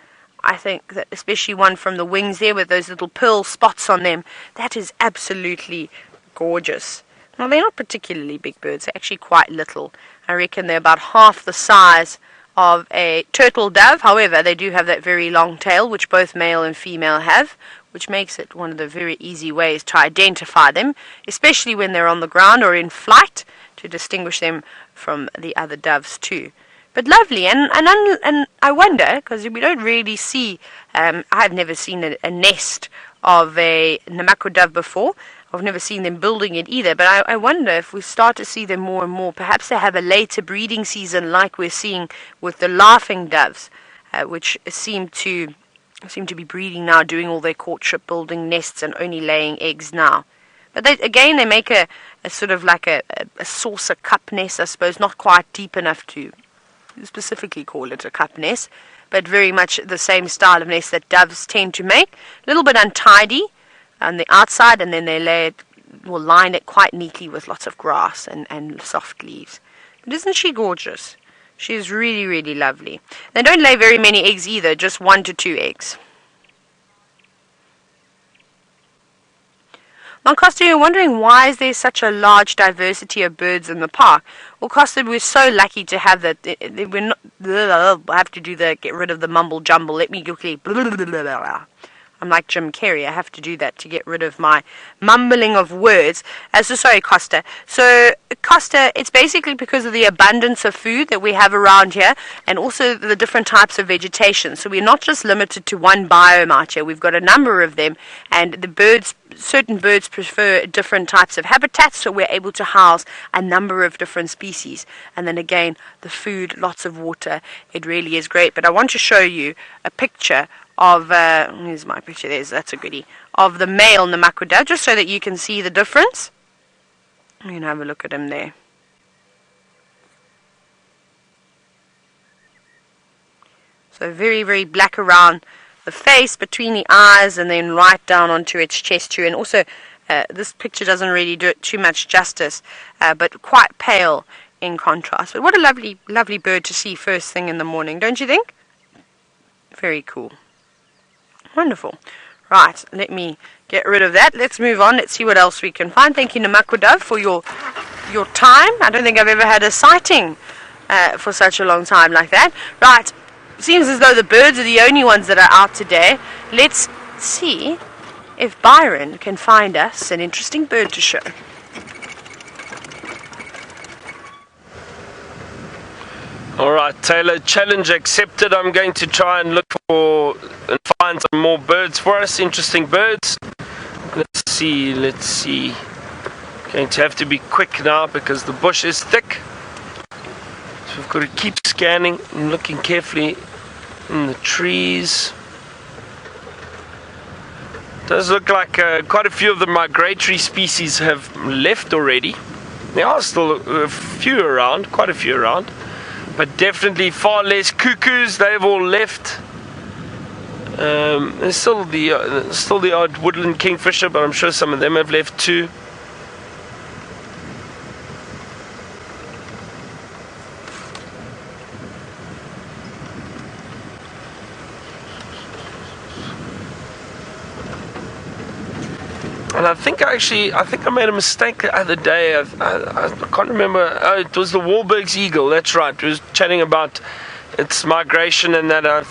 I think that especially one from the wings there with those little pearl spots on them, that is absolutely gorgeous. Now, they're not particularly big birds, they're actually quite little. I reckon they're about half the size of a turtle dove. However, they do have that very long tail, which both male and female have, which makes it one of the very easy ways to identify them, especially when they're on the ground or in flight, to distinguish them from the other doves too. But lovely, and I wonder, because we don't really see, I've never seen a nest of a Namaqua dove before. I've never seen them building it either, but I wonder if we start to see them more and more. Perhaps they have a later breeding season like we're seeing with the laughing doves, which seem to be breeding now, doing all their courtship, building nests, and only laying eggs now. But they make a sort of like a saucer cup nest, I suppose, not quite deep enough to specifically call it a cup nest, but very much the same style of nest that doves tend to make. A little bit untidy on the outside, and then they line it quite neatly with lots of grass and soft leaves. But isn't she gorgeous? She's really, really lovely. They don't lay very many eggs either, just 1 to 2 eggs. Now, Costa, you're wondering why is there such a large diversity of birds in the park? Well, Costa, we're so lucky to have that. We're not. I have to do get rid of the mumble jumble. Let me quickly. I'm like Jim Carrey. I have to do that to get rid of my mumbling of words. Sorry, Costa. So, Costa, it's basically because of the abundance of food that we have around here, and also the different types of vegetation. So we're not just limited to one biome out here. We've got a number of them, and certain birds prefer different types of habitats, so we're able to house a number of different species. And then again, the food, lots of water. It really is great. But I want to show you a picture of, here's my picture, that's a goodie, of the male Namaqua dove, just so that you can see the difference. You can have a look at him there. So very, very black around the face, between the eyes, and then right down onto its chest too. And also, this picture doesn't really do it too much justice, but quite pale in contrast. But what a lovely, lovely bird to see first thing in the morning, don't you think? Very cool. Wonderful. Right, let me get rid of that. Let's move on. Let's see what else we can find. Thank you, Namaqua dove, for your your time. I don't think I've ever had a sighting for such a long time like that. Right, seems as though the birds are the only ones that are out today. Let's see if Byron can find us an interesting bird to show. Alright, Taylor, challenge accepted. I'm going to try and look for and find some more birds for us, interesting birds. Let's see. Going to have to be quick now because the bush is thick. So we've got to keep scanning and looking carefully in the trees. Does look like quite a few of the migratory species have left already. There are still a few around, quite a few around. But definitely far less cuckoos. They've all left. There's still the odd woodland kingfisher, but I'm sure some of them have left too. And I think I made a mistake the other day. I can't remember. Oh, it was the Waterbucks eagle. That's right. It was chatting about its migration and that. I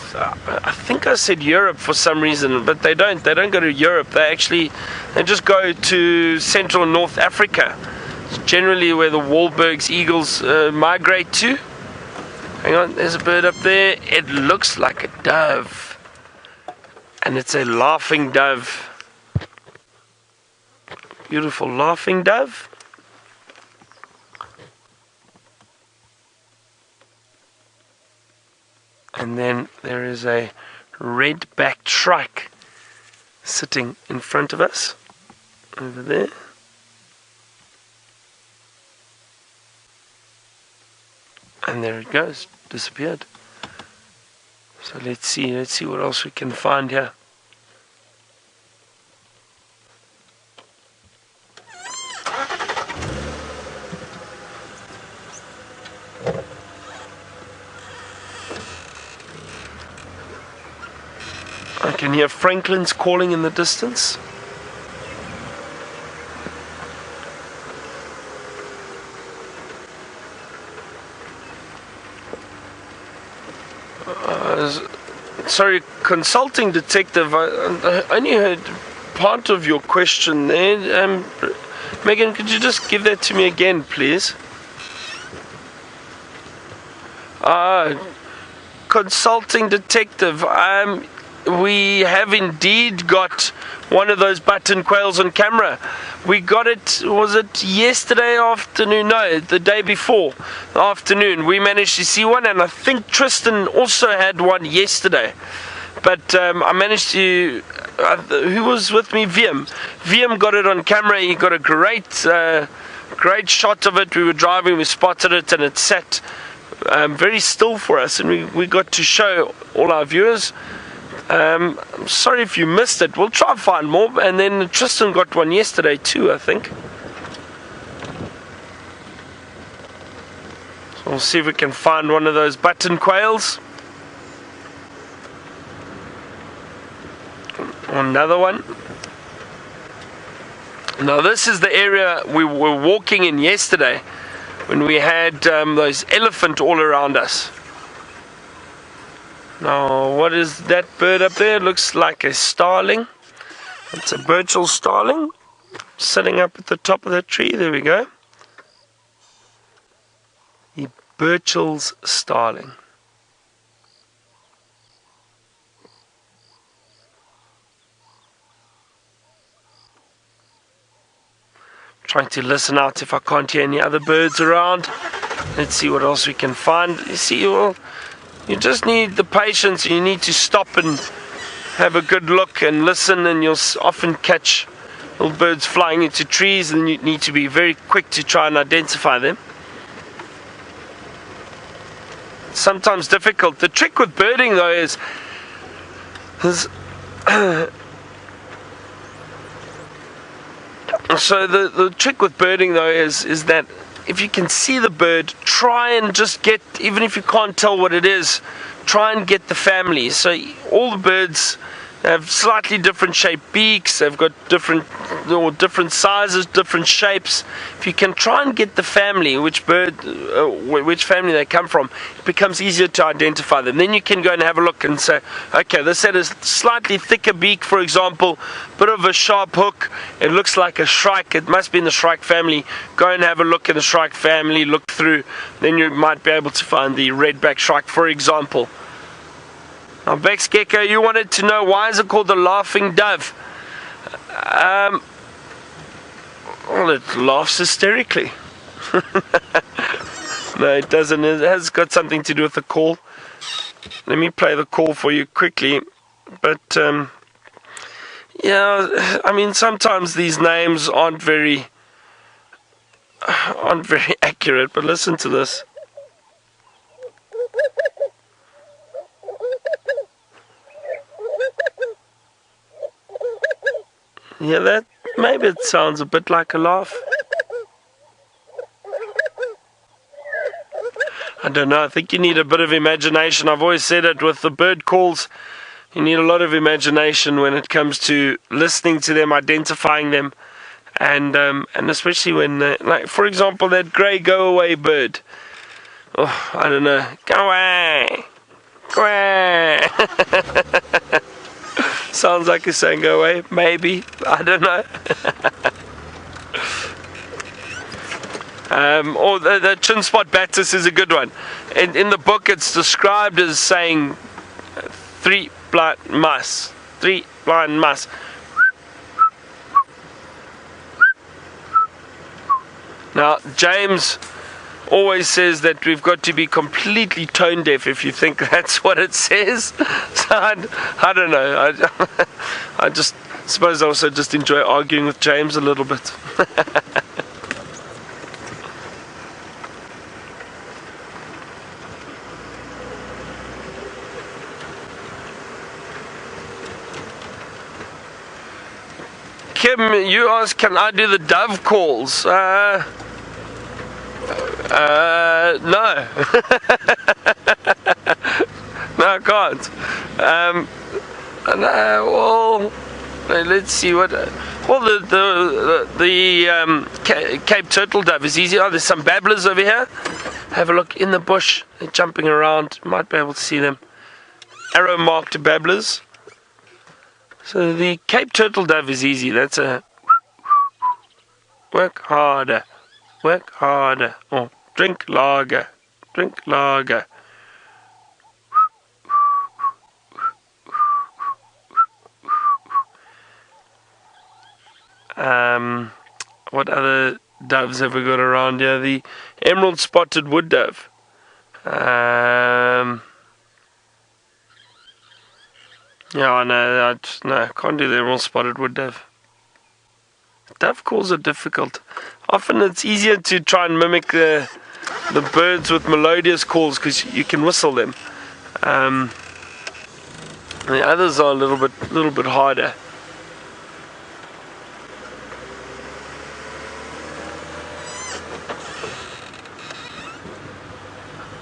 think I said Europe for some reason, but they don't. They don't go to Europe. They just go to Central and North Africa. It's generally where the Waterbucks eagles migrate to. Hang on, there's a bird up there. It looks like a dove, and it's a laughing dove. Beautiful laughing dove. And then there is a red-backed shrike sitting in front of us over there. And there it goes, disappeared. So let's see what else we can find here. I can hear Franklin's calling in the distance. Sorry, consulting detective, I only heard part of your question there. Megan, could you just give that to me again, please? Consulting detective, we have indeed got one of those button quails on camera. We got it, was it yesterday afternoon? No, the day before afternoon. We managed to see one, and I think Tristan also had one yesterday. But I managed to, who was with me? Wiem got it on camera. He got a great shot of it. We were driving, we spotted it, and it sat very still for us, and we got to show all our viewers. I'm sorry if you missed it. We'll try and find more. And then Tristan got one yesterday too, I think. So we'll see if we can find one of those button quails. Another one. Now this is the area we were walking in yesterday when we had those elephant all around us. Now, what is that bird up there? It looks like a starling. It's a Burchell starling sitting up at the top of the tree. There we go. The Burchell's starling. Trying to listen out if I can't hear any other birds around. Let's see what else we can find. You see, you just need the patience. You need to stop and have a good look and listen, and you'll often catch little birds flying into trees, and you need to be very quick to try and identify them. It's sometimes difficult. The trick with birding, though, is so the trick with birding, though, is that if you can see the bird, try and just get, even if you can't tell what it is, try and get the family. So all the birds have slightly different shaped beaks, they've got different or different sizes, different shapes. If you can try and get the family, which family they come from, it becomes easier to identify them. Then you can go and have a look and say, okay, this had a slightly thicker beak, for example, bit of a sharp hook. It looks like a shrike. It must be in the shrike family. Go and have a look in the shrike family, look through. Then you might be able to find the redback shrike, for example. Now, Bex Gecko, you wanted to know why is it called the laughing dove? Well, it laughs hysterically. No, it doesn't. It has got something to do with the call. Let me play the call for you quickly. But, yeah, I mean, sometimes these names aren't very accurate, but listen to this. Yeah, that maybe it sounds a bit like a laugh. I don't know, I think you need a bit of imagination. I've always said it with the bird calls. You need a lot of imagination when it comes to listening to them, identifying them, and especially when, like for example, that grey go-away bird. Oh, I don't know. Go away! Go away! Sounds like he's saying go away, maybe, I don't know. Or the chin spot batis is a good one. In the book it's described as saying three blind mice. Now James always says that we've got to be completely tone deaf if you think that's what it says. So I don't know. I just suppose I also just enjoy arguing with James a little bit. Kim, you asked, can I do the dove calls? No. No, I can't. Well, let's see what. Well, the Cape Turtle Dove is easy. Oh, there's some babblers over here. Have a look in the bush. They're jumping around. Might be able to see them. Arrow marked babblers. So the Cape Turtle Dove is easy. That's a work harder. Work harder. Oh, drink lager. Drink lager. What other doves have we got around here? The emerald spotted wood dove. Yeah, no, I can't do the emerald spotted wood dove. Dove calls are difficult. Often it's easier to try and mimic the birds with melodious calls because you can whistle them. The others are a little bit harder.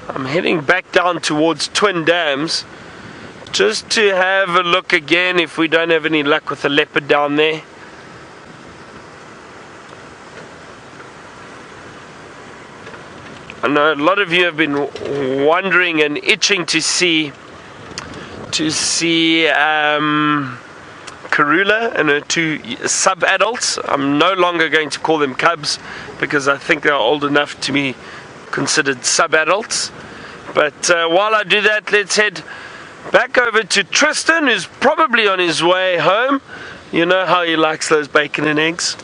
I'm heading back down towards Twin Dams just to have a look again if we don't have any luck with the leopard down there. I know a lot of you have been wondering and itching to see Karula and her two sub-adults. I'm no longer going to call them cubs because I think they're old enough to be considered sub-adults. But while I do that, let's head back over to Tristan, who's probably on his way home. You know how he likes those bacon and eggs.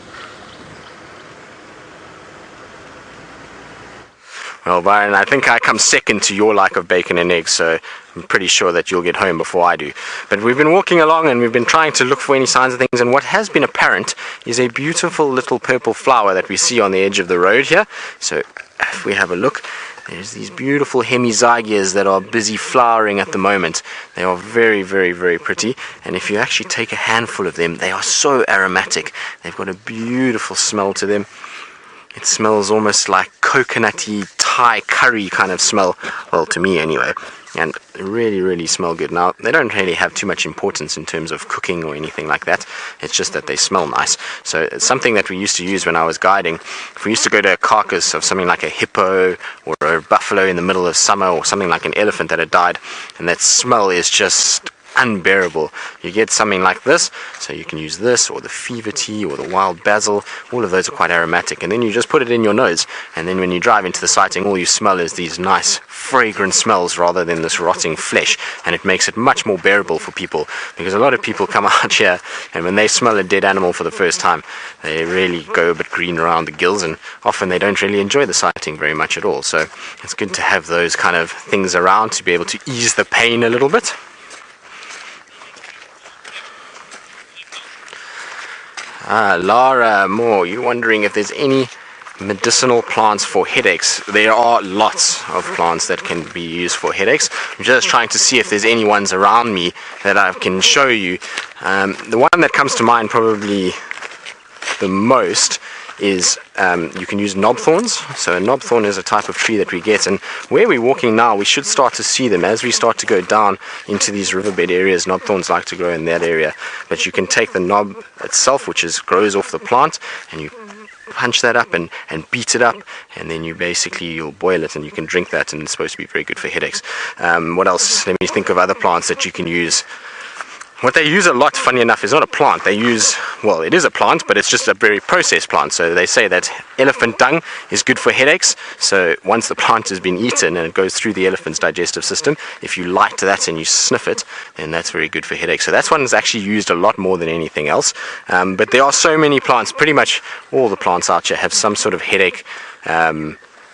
Well, Byron, I think I come second to your like of bacon and eggs, so I'm pretty sure that you'll get home before I do. But we've been walking along and we've been trying to look for any signs of things, and what has been apparent is a beautiful little purple flower that we see on the edge of the road here. So if we have a look, there's these beautiful hemizygias that are busy flowering at the moment. They are very, very, very pretty, and if you actually take a handful of them, they are so aromatic. They've got a beautiful smell to them. It smells almost like coconutty Thai curry kind of smell, well, to me anyway, and really, really smell good. Now, they don't really have too much importance in terms of cooking or anything like that. It's just that they smell nice. So it's something that we used to use when I was guiding. If we used to go to a carcass of something like a hippo or a buffalo in the middle of summer, or something like an elephant that had died, and that smell is just unbearable, you get something like this. So you can use this, or the fever tea, or the wild basil. All of those are quite aromatic, and then you just put it in your nose, and then when you drive into the sighting, all you smell is these nice fragrant smells rather than this rotting flesh, and it makes it much more bearable for people, because a lot of people come out here, and when they smell a dead animal for the first time, they really go a bit green around the gills, and often they don't really enjoy the sighting very much at all. So it's good to have those kind of things around to be able to ease the pain a little bit. Lara Moore, you're wondering if there's any medicinal plants for headaches. There are lots of plants that can be used for headaches. I'm just trying to see if there's any ones around me that I can show you. The one that comes to mind probably the most is you can use knobthorns. So a knobthorn is a type of tree that we get, and where we're walking now we should start to see them as we start to go down into these riverbed areas. Knobthorns like to grow in that area, but you can take the knob itself, which grows off the plant, and you punch that up and beat it up, and then you'll boil it and you can drink that, and it's supposed to be very good for headaches. What else? Let me think of other plants that you can use. What they use a lot, funny enough, is not a plant. They use, well, it is a plant, but it's just a very processed plant. So they say that elephant dung is good for headaches. So once the plant has been eaten and it goes through the elephant's digestive system, if you light that and you sniff it, then that's very good for headaches. So that's one that's actually used a lot more than anything else. But there are so many plants. Pretty much all the plants out here have some sort of headache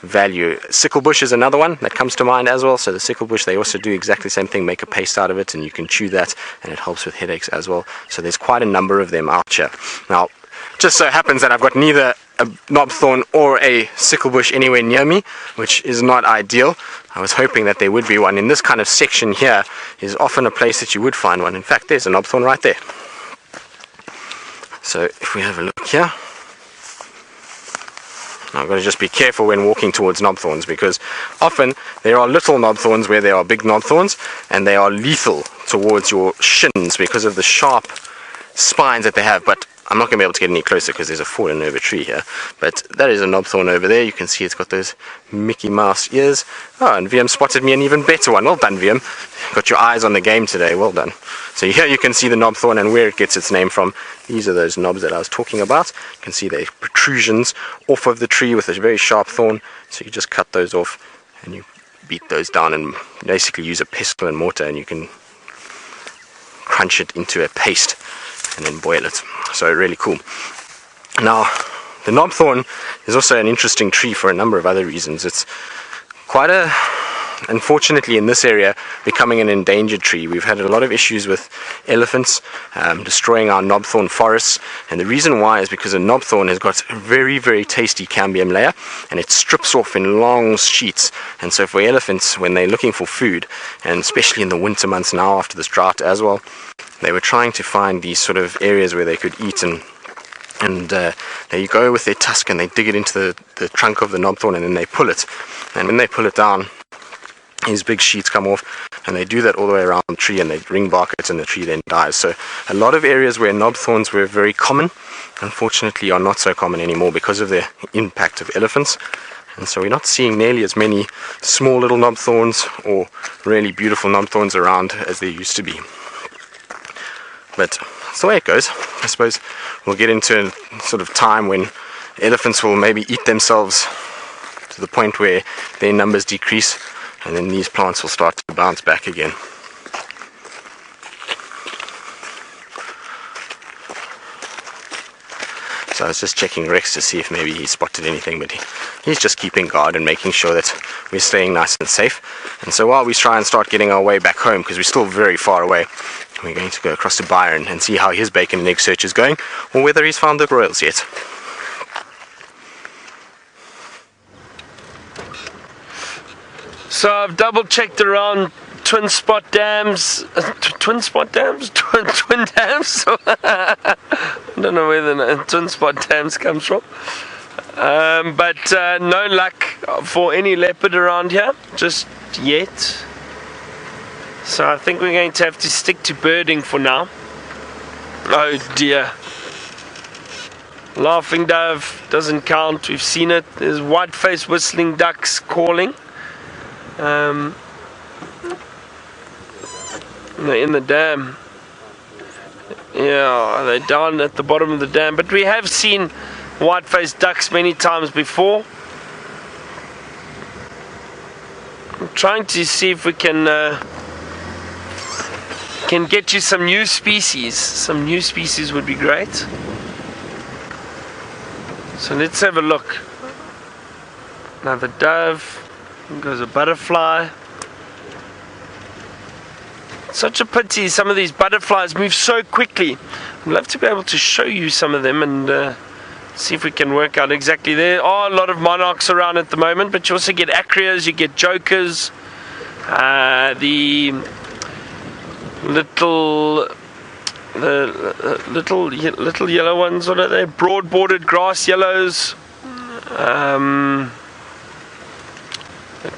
value. Sickle bush is another one that comes to mind as well. So the sickle bush, they also do exactly the same thing, make a paste out of it, and you can chew that, and it helps with headaches as well. So there's quite a number of them out here. Now, just so happens that I've got neither a knobthorn or a sickle bush anywhere near me, which is not ideal. I was hoping that there would be one. In this kind of section here is often a place that you would find one. In fact, there's a knobthorn right there. So if we have a look here, now, I've got to just be careful when walking towards knobthorns, because often there are little knobthorns where there are big knobthorns, and they are lethal towards your shins because of the sharp spines that they have. But I'm not going to be able to get any closer because there's a fallen over tree here. But that is a knobthorn over there. You can see it's got those Mickey Mouse ears. Oh, and VM spotted me an even better one. Well done, VM. Got your eyes on the game today. Well done. So here you can see the knobthorn and where it gets its name from. These are those knobs that I was talking about. You can see the protrusions off of the tree with a very sharp thorn. So you just cut those off and you beat those down and basically use a pestle and mortar, and you can crunch it into a paste and then boil it. So really cool. Now, the knobthorn is also an interesting tree for a number of other reasons. It's quite unfortunately in this area, becoming an endangered tree. We've had a lot of issues with elephants destroying our knobthorn forests, and the reason why is because a knobthorn has got a very, very tasty cambium layer, and it strips off in long sheets. And so for elephants, when they're looking for food, and especially in the winter months now after this drought as well, they were trying to find these sort of areas where they could eat, and they go with their tusk and they dig it into the trunk of the knobthorn, and then they pull it. And when they pull it down, these big sheets come off, and they do that all the way around the tree, and they ring bark it, and the tree then dies. So a lot of areas where knobthorns were very common, unfortunately are not so common anymore because of the impact of elephants. And so we're not seeing nearly as many small little knobthorns or really beautiful knobthorns around as there used to be. But that's the way it goes. I suppose we'll get into a sort of time when elephants will maybe eat themselves to the point where their numbers decrease, and then these plants will start to bounce back again. So I was just checking Rex to see if maybe he spotted anything, but he's just keeping guard and making sure that we're staying nice and safe. And so while we try and start getting our way back home, because we're still very far away, we're going to go across to Byron and see how his bacon and egg search is going, or whether he's found the royals yet. So I've double checked around twin dams. I don't know where the twin spot dams comes from. But no luck for any leopard around here just yet. So I think we're going to have to stick to birding for now. Oh dear. Laughing dove doesn't count, we've seen it. There's white-faced whistling ducks calling. They're in the dam. Yeah, they're down at the bottom of the dam. But we have seen white-faced ducks many times before. I'm trying to see if we can get you some new species. Some new species would be great. So let's have a look. Another dove. There goes a butterfly. Such a pity some of these butterflies move so quickly. I'd love to be able to show you some of them and see if we can work out exactly. There are a lot of monarchs around at the moment, but you also get acrias, you get jokers, the little yellow ones. What are they? Broad-bordered grass yellows,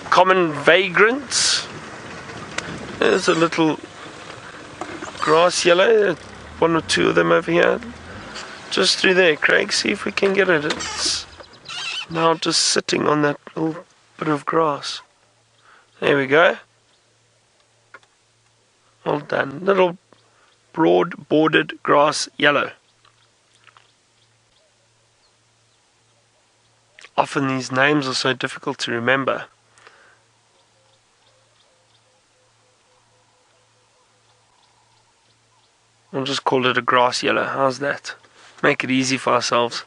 common vagrants. There's a little grass yellow, one or two of them over here. Just through there, Craig, see if we can get it. It's now just sitting on that little bit of grass. There we go. Well done. Little broad-bordered grass yellow. Often these names are so difficult to remember. We'll just call it a grass yellow. How's that? Make it easy for ourselves.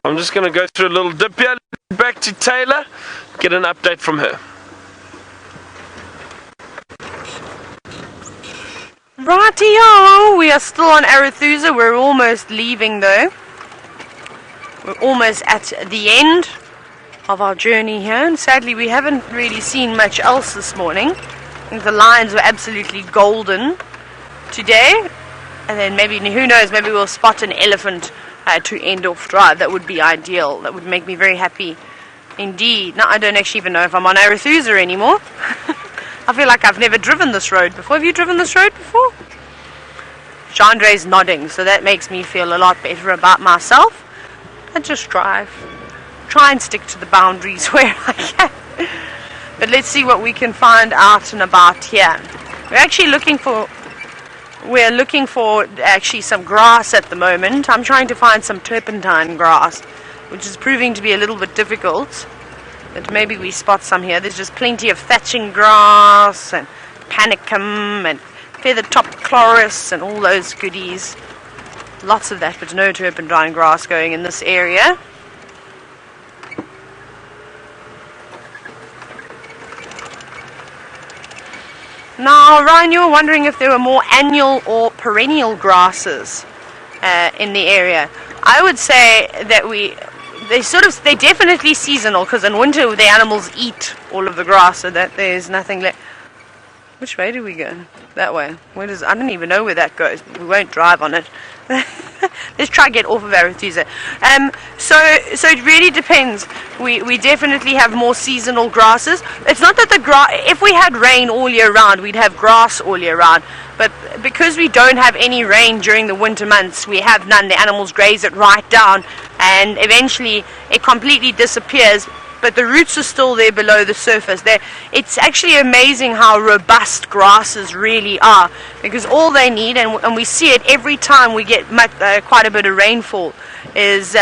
I'm just going to go through a little dip here, back to Taylor, get an update from her. Rightio, we are still on Arathusa. We're almost leaving though. We're almost at the end of our journey here, and sadly we haven't really seen much else this morning. I think the lions were absolutely golden today, and then maybe, who knows, maybe we'll spot an elephant to end off drive. That would be ideal. That would make me very happy indeed. Now I don't actually even know if I'm on Arathusa anymore. I feel like I've never driven this road before. Have you driven this road before? Chandre's nodding, so that makes me feel a lot better about myself. I just drive. Try and stick to the boundaries where I can. But let's see what we can find out and about here. We're actually looking for actually some grass at the moment. I'm trying to find some turpentine grass, which is proving to be a little bit difficult. But maybe we spot some here. There's just plenty of thatching grass and panicum and feather top chloris and all those goodies. Lots of that, but no turpentine grass going in this area. Now, Ryan, you were wondering if there were more annual or perennial grasses in the area. I would say that they're definitely seasonal, because in winter the animals eat all of the grass, so that there's nothing left. Which way do we go? That way. I don't even know where that goes. We won't drive on it. Let's try and get off of Arathusa. So it really depends. We definitely have more seasonal grasses. It's not that if we had rain all year round, we'd have grass all year round. But because we don't have any rain during the winter months, we have none. The animals graze it right down, and eventually it completely disappears. But the roots are still there below the surface. It's actually amazing how robust grasses really are, because all they need, and we see it every time we get quite a bit of rainfall, is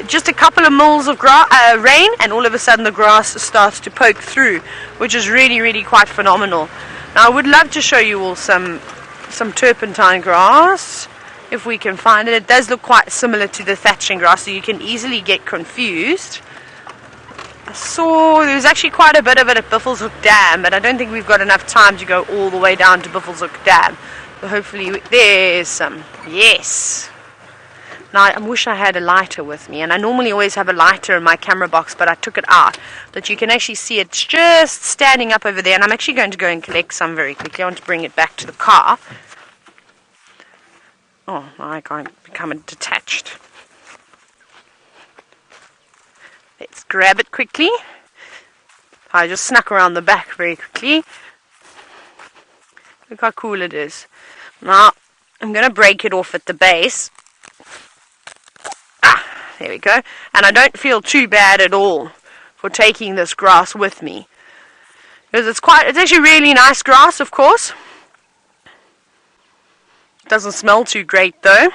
just a couple of mils of rain, and all of a sudden the grass starts to poke through, which is really, really quite phenomenal. Now I would love to show you all some turpentine grass, if we can find it. It does look quite similar to the thatching grass, so you can easily get confused. So there's actually quite a bit of it at Buffelshoek Dam, but I don't think we've got enough time to go all the way down to Buffelshoek Dam. So hopefully there's some. Yes. Now, I wish I had a lighter with me, and I normally always have a lighter in my camera box, but I took it out. But you can actually see it's just standing up over there, and I'm actually going to go and collect some very quickly. I want to bring it back to the car. Oh, I can't become detached. Let's grab it quickly. I just snuck around the back very quickly. Look how cool it is. Now, I'm going to break it off at the base. There we go. And I don't feel too bad at all for taking this grass with me. Because it's actually really nice grass, of course. It doesn't smell too great though.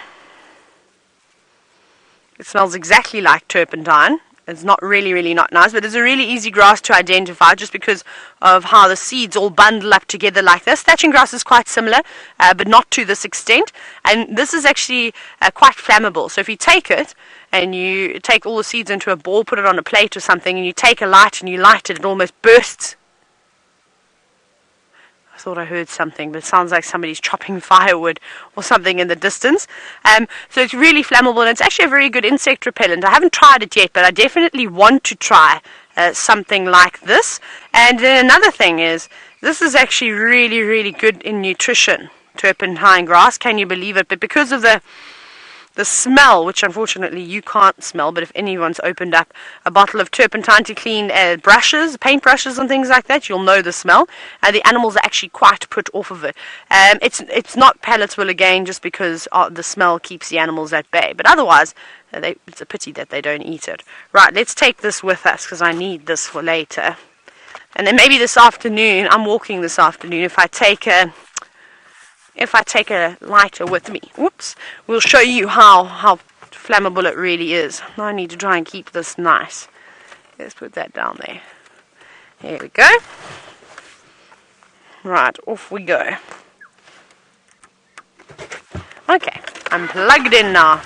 It smells exactly like turpentine. It's not really not nice, but it's a really easy grass to identify just because of how the seeds all bundle up together like this. Thatching grass is quite similar, but not to this extent. And this is actually quite flammable. So if you take it and you take all the seeds into a ball, put it on a plate or something, and you take a light and you light it, it almost bursts. I thought I heard something, but it sounds like somebody's chopping firewood or something in the distance. So it's really flammable, and it's actually a very good insect repellent. I haven't tried it yet, but I definitely want to try something like this. And then another thing is, this is actually really good in nutrition, turpentine grass. Can you believe it? But because of the smell, which unfortunately you can't smell, but if anyone's opened up a bottle of turpentine to clean brushes, paint brushes and things like that, you'll know the smell. The animals are actually quite put off of it. It's not palatable again, just because the smell keeps the animals at bay. But otherwise, it's a pity that they don't eat it. Right, let's take this with us, because I need this for later. And then maybe this afternoon, I'm walking this afternoon, if I take a lighter with me, whoops, we'll show you how flammable it really is. Now I need to try and keep this nice. Let's put that down there. There we go. Right, off we go. Okay, I'm plugged in now.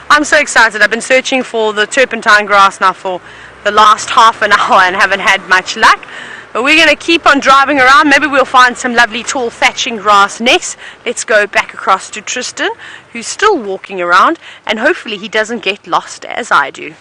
I'm so excited. I've been searching for the turpentine grass now for the last half an hour and haven't had much luck. But we're going to keep on driving around. Maybe we'll find some lovely tall thatching grass next. Let's go back across to Tristan, who's still walking around, and hopefully he doesn't get lost as I do.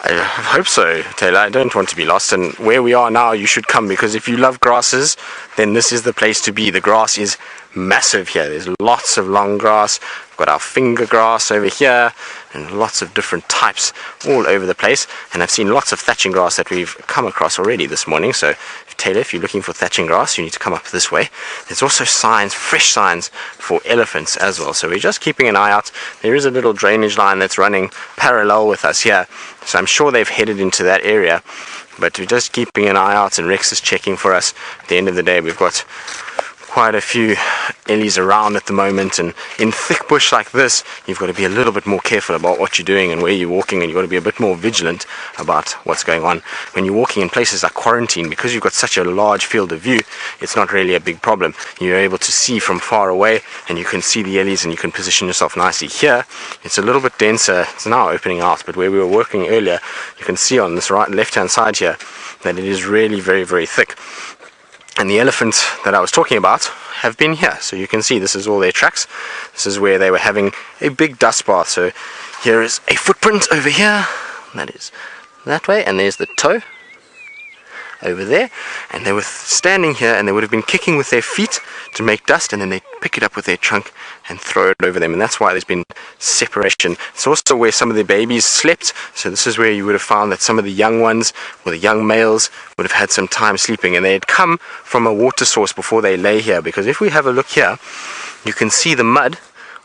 I hope so, Taylor. I don't want to be lost, and where we are now you should come, because if you love grasses, then this is the place to be. The grass is massive here. There's lots of long grass. We've got our finger grass over here, and lots of different types all over the place. And I've seen lots of thatching grass that we've come across already this morning. So Taylor, if you're looking for thatching grass, you need to come up this way. There's also signs, fresh signs for elephants as well. So we're just keeping an eye out. There is a little drainage line that's running parallel with us here. So I'm sure they've headed into that area. But we're just keeping an eye out, and Rex is checking for us. At the end of the day, we've got quite a few Ellies around at the moment, and in thick bush like this, you've got to be a little bit more careful about what you're doing and where you're walking, and you've got to be a bit more vigilant about what's going on. When you're walking in places like quarantine, because you've got such a large field of view, it's not really a big problem. You're able to see from far away, and you can see the Ellies, and you can position yourself nicely. Here, it's a little bit denser. It's now opening out, but where we were working earlier, you can see on this left-hand side here that it is really very thick. And the elephants that I was talking about have been here. So you can see this is all their tracks. This is where they were having a big dust bath. So here is a footprint over here. That is that way. And there's the toe over there. And they were standing here, and they would have been kicking with their feet to make dust, and then they pick it up with their trunk and throw it over them. And that's why there's been separation. It's also where some of the babies slept. So this is where you would have found that some of the young ones, or the young males, would have had some time sleeping, and they had come from a water source before they lay here. Because if we have a look here, you can see the mud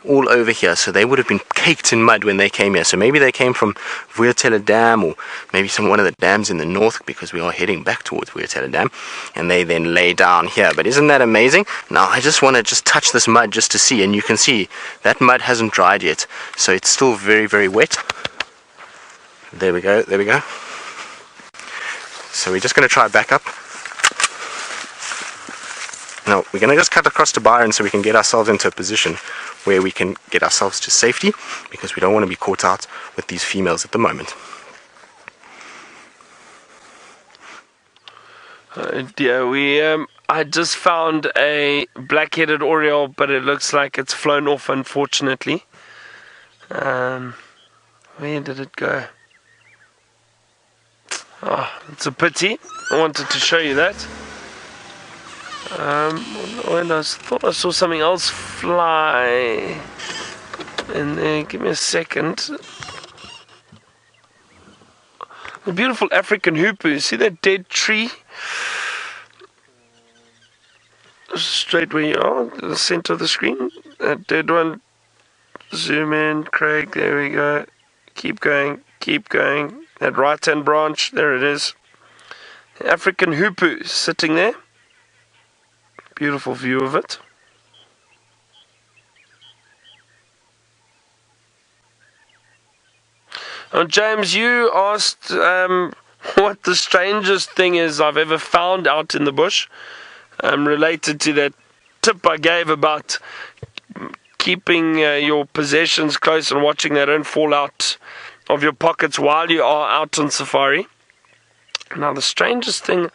all over here. So they would have been caked in mud when they came here. So maybe they came from WildEarthTV Dam, or maybe one of the dams in the north, because we are heading back towards WildEarthTV Dam, and they then lay down here. But isn't that amazing? Now I just want to touch this mud just to see, and you can see that mud hasn't dried yet, so it's still very wet. There we go. So we're just going to try back up. Now we're going to just cut across to Byron so we can get ourselves into a position where we can get ourselves to safety, because we don't want to be caught out with these females at the moment. Dear, we I just found a black-headed oriole, but it looks like it's flown off, unfortunately. Where did it go? Oh, it's a pity. I wanted to show you that. When I thought I saw something else fly in there. Give me a second. The beautiful African hoopoe. See that dead tree? Straight where you are, the center of the screen. That dead one. Zoom in, Craig. There we go. Keep going. Keep going. That right-hand branch. There it is. African hoopoe sitting there. Beautiful view of it. James, you asked what the strangest thing is I've ever found out in the bush, related to that tip I gave about keeping your possessions close and watching they don't fall out of your pockets while you are out on safari. Now, the strangest thing, I'm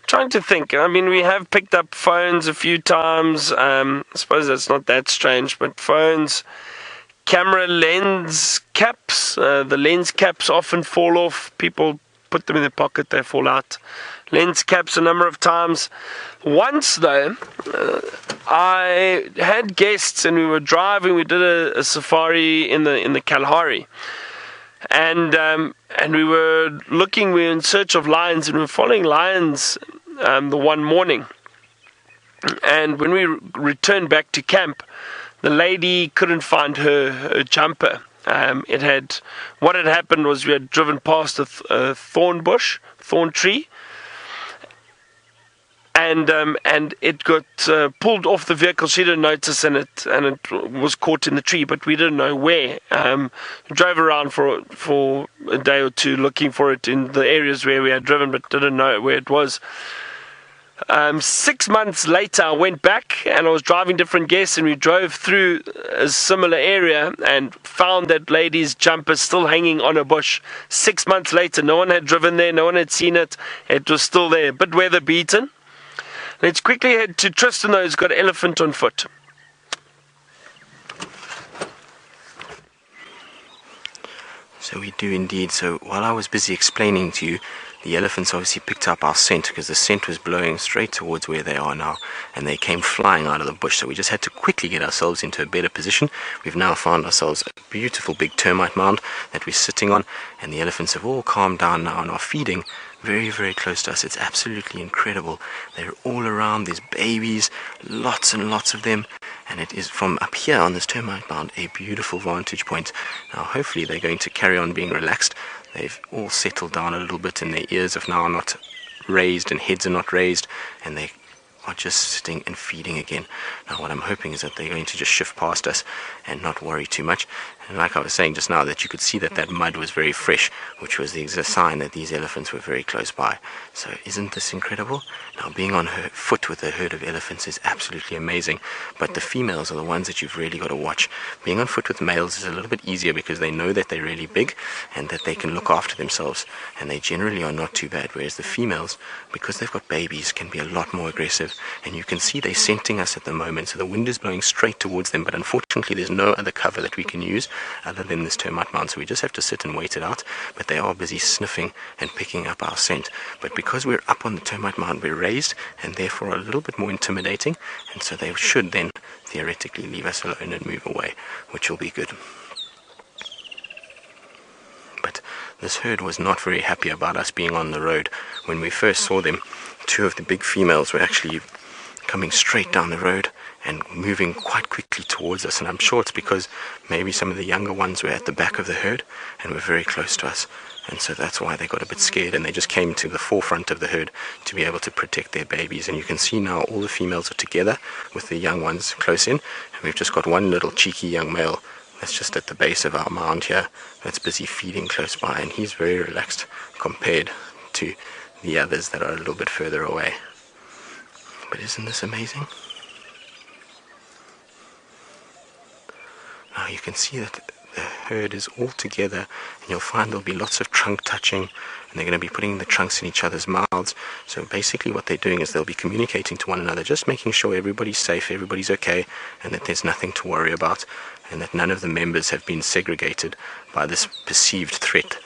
trying to think. I mean, we have picked up phones a few times. I suppose that's not that strange, but phones, camera lens caps, the lens caps often fall off. People put them in their pocket, they fall out. Lens caps a number of times. Once though, I had guests and we were driving. We did a safari in the Kalahari, and we were looking. We were in search of lions, and we were following lions the one morning. And when we returned back to camp, the lady couldn't find her jumper. What had happened was we had driven past a thorn tree, and it got pulled off the vehicle. She didn't notice, and it was caught in the tree, but we didn't know where. We drove around for a day or two looking for it in the areas where we had driven, but didn't know where it was. 6 months later, I went back and I was driving different guests, and we drove through a similar area and found that lady's jumper still hanging on a bush. 6 months later, no one had driven there, no one had seen it. It was still there, a bit weather beaten. Let's quickly head to Tristan, though, who's got elephant on foot. So we do indeed. So while I was busy explaining to you, the elephants obviously picked up our scent, because the scent was blowing straight towards where they are now, and they came flying out of the bush. So we just had to quickly get ourselves into a better position. We've now found ourselves a beautiful big termite mound that we're sitting on, and the elephants have all calmed down now and are feeding very, very close to us. It's absolutely incredible. They're all around. There's babies, lots and lots of them, and it is from up here on this termite mound a beautiful vantage point. Now hopefully they're going to carry on being relaxed. They've all settled down a little bit, and their ears have now not raised and heads are not raised, and they are just sitting and feeding again. Now what I'm hoping is that they're going to just shift past us and not worry too much. And like I was saying just now, that you could see that mud was very fresh, which was the exact sign that these elephants were very close by. So isn't this incredible? Now being on foot with a herd of elephants is absolutely amazing, but the females are the ones that you've really got to watch. Being on foot with males is a little bit easier because they know that they're really big and that they can look after themselves, and they generally are not too bad, whereas the females, because they've got babies, can be a lot more aggressive. And you can see they're scenting us at the moment, so the wind is blowing straight towards them, but unfortunately there's no other cover that we can use other than this termite mound, so we just have to sit and wait it out. But they are busy sniffing and picking up our scent. But because we're up on the termite mound, we're raised and therefore a little bit more intimidating, and so they should then theoretically leave us alone and move away, which will be good. But this herd was not very happy about us being on the road. When we first saw them, two of the big females were actually coming straight down the road and moving quite quickly towards us, and I'm sure it's because maybe some of the younger ones were at the back of the herd and were very close to us, and so that's why they got a bit scared, and they just came to the forefront of the herd to be able to protect their babies. And you can see now all the females are together with the young ones close in, and we've just got one little cheeky young male that's just at the base of our mound here that's busy feeding close by, and he's very relaxed compared to the others that are a little bit further away. But isn't this amazing? Now you can see that the herd is all together, and you'll find there'll be lots of trunk touching, and they're going to be putting the trunks in each other's mouths. So basically what they're doing is they'll be communicating to one another, just making sure everybody's safe, everybody's okay, and that there's nothing to worry about, and that none of the members have been segregated by this perceived threat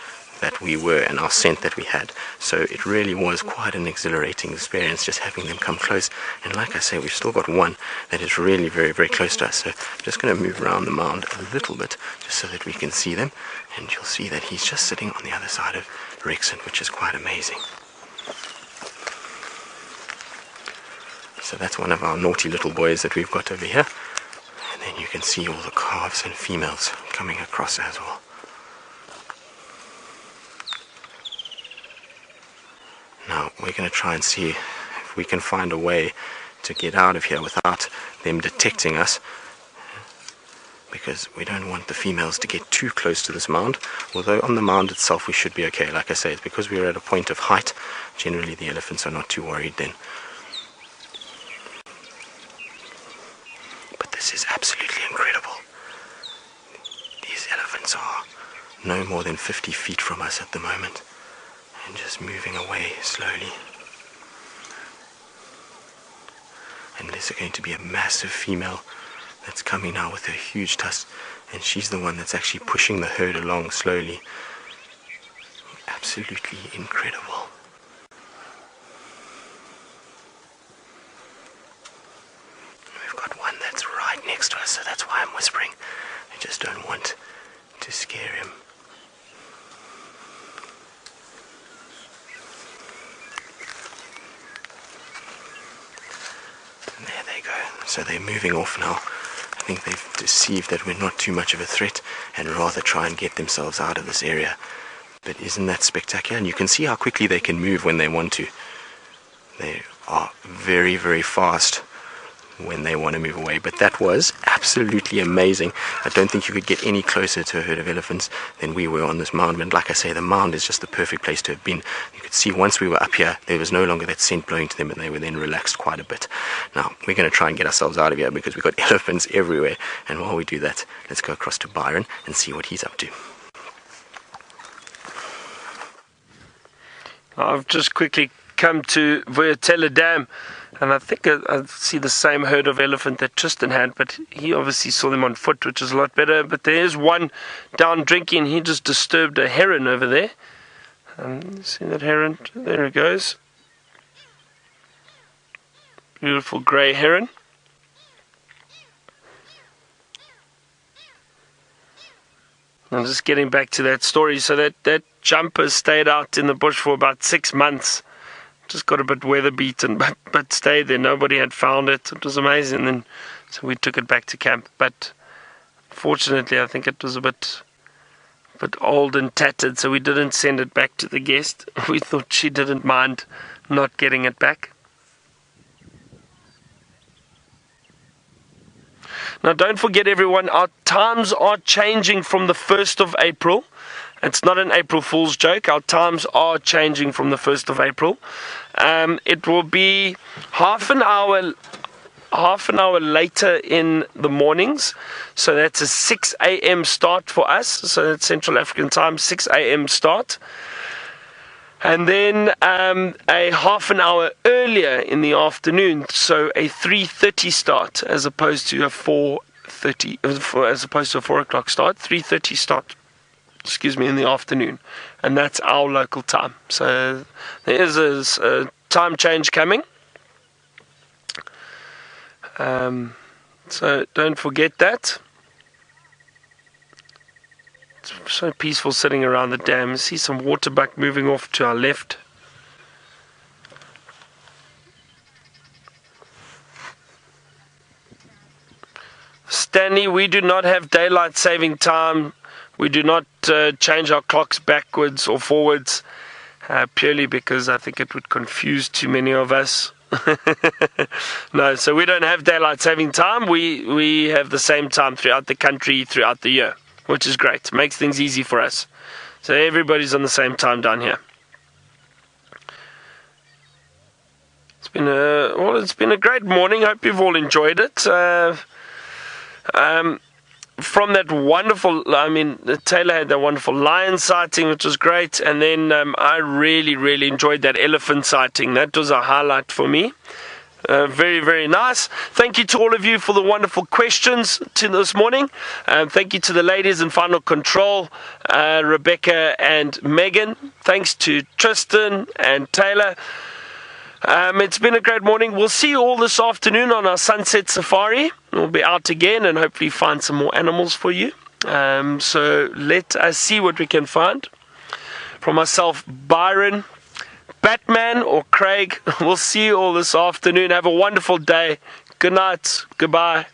that we were and our scent that we had. So it really was quite an exhilarating experience just having them come close. And like I say, we've still got one that is really very, very close to us. So I'm just going to move around the mound a little bit just so that we can see them. And you'll see that he's just sitting on the other side of Rexon, which is quite amazing. So that's one of our naughty little boys that we've got over here. And then you can see all the calves and females coming across as well. Now we're going to try and see if we can find a way to get out of here without them detecting us, because we don't want the females to get too close to this mound. Although on the mound itself we should be okay. Like I say, it's because we're at a point of height. Generally the elephants are not too worried then. But this is absolutely incredible. These elephants are no more than 50 feet from us at the moment, and just moving away slowly. And there's going to be a massive female that's coming now with her huge tusks, and she's the one that's actually pushing the herd along slowly. Absolutely incredible. We've got one that's right next to us, so that's why I'm whispering. I just don't want to scare him. There they go. So they're moving off now. I think they've deceived that we're not too much of a threat and rather try and get themselves out of this area. But isn't that spectacular? And you can see how quickly they can move when they want to. They are very, very fast when they want to move away. But that was absolutely amazing. I don't think you could get any closer to a herd of elephants than we were on this mound. And like I say, the mound is just the perfect place to have been. You could see once we were up here, there was no longer that scent blowing to them, and they were then relaxed quite a bit. Now, we're going to try and get ourselves out of here because we've got elephants everywhere. And while we do that, let's go across to Byron and see what he's up to. I've just quickly come to Bateleur Dam, and I think I see the same herd of elephant that Tristan had, but he obviously saw them on foot, which is a lot better. But there is one down drinking. He just disturbed a heron over there. See that heron? There it goes. Beautiful grey heron. I'm just getting back to that story. So that jumper stayed out in the bush for about 6 months. Just got a bit weather beaten, but stayed there. Nobody had found it. It was amazing. And then, so we took it back to camp. But fortunately, I think it was a bit old and tattered, so we didn't send it back to the guest. We thought she didn't mind not getting it back. Now, don't forget, everyone, our times are changing from the 1st of April. It's not an April Fool's joke. Our times are changing from the 1st of April. It will be half an hour later in the mornings. So that's a 6 a.m. start for us. So that's Central African time, 6 a.m. start. And then a half an hour earlier in the afternoon, so a 3:30 start as opposed to a 4:30, as opposed to a 4 o'clock start. 3:30 start, in the afternoon, and that's our local time. So there is a time change coming. So don't forget that. It's so peaceful sitting around the dam. See some waterbuck moving off to our left. Stanley, we do not have daylight saving time. We do not change our clocks backwards or forwards, purely because I think it would confuse too many of us. No, so we don't have daylight saving time. We have the same time throughout the country, throughout the year, which is great. Makes things easy for us. So everybody's on the same time down here. It's been a great morning. Hope you've all enjoyed it. from that wonderful, Taylor had that wonderful lion sighting, which was great. And then I really, really enjoyed that elephant sighting. That was a highlight for me. Very, very nice. Thank you to all of you for the wonderful questions this morning. Thank you to the ladies in Final Control, Rebecca and Megan. Thanks to Tristan and Taylor. It's been a great morning. We'll see you all this afternoon on our sunset safari. We'll be out again and hopefully find some more animals for you. So let us see what we can find. From myself, Byron, Batman or Craig, we'll see you all this afternoon. Have a wonderful day. Good night. Goodbye.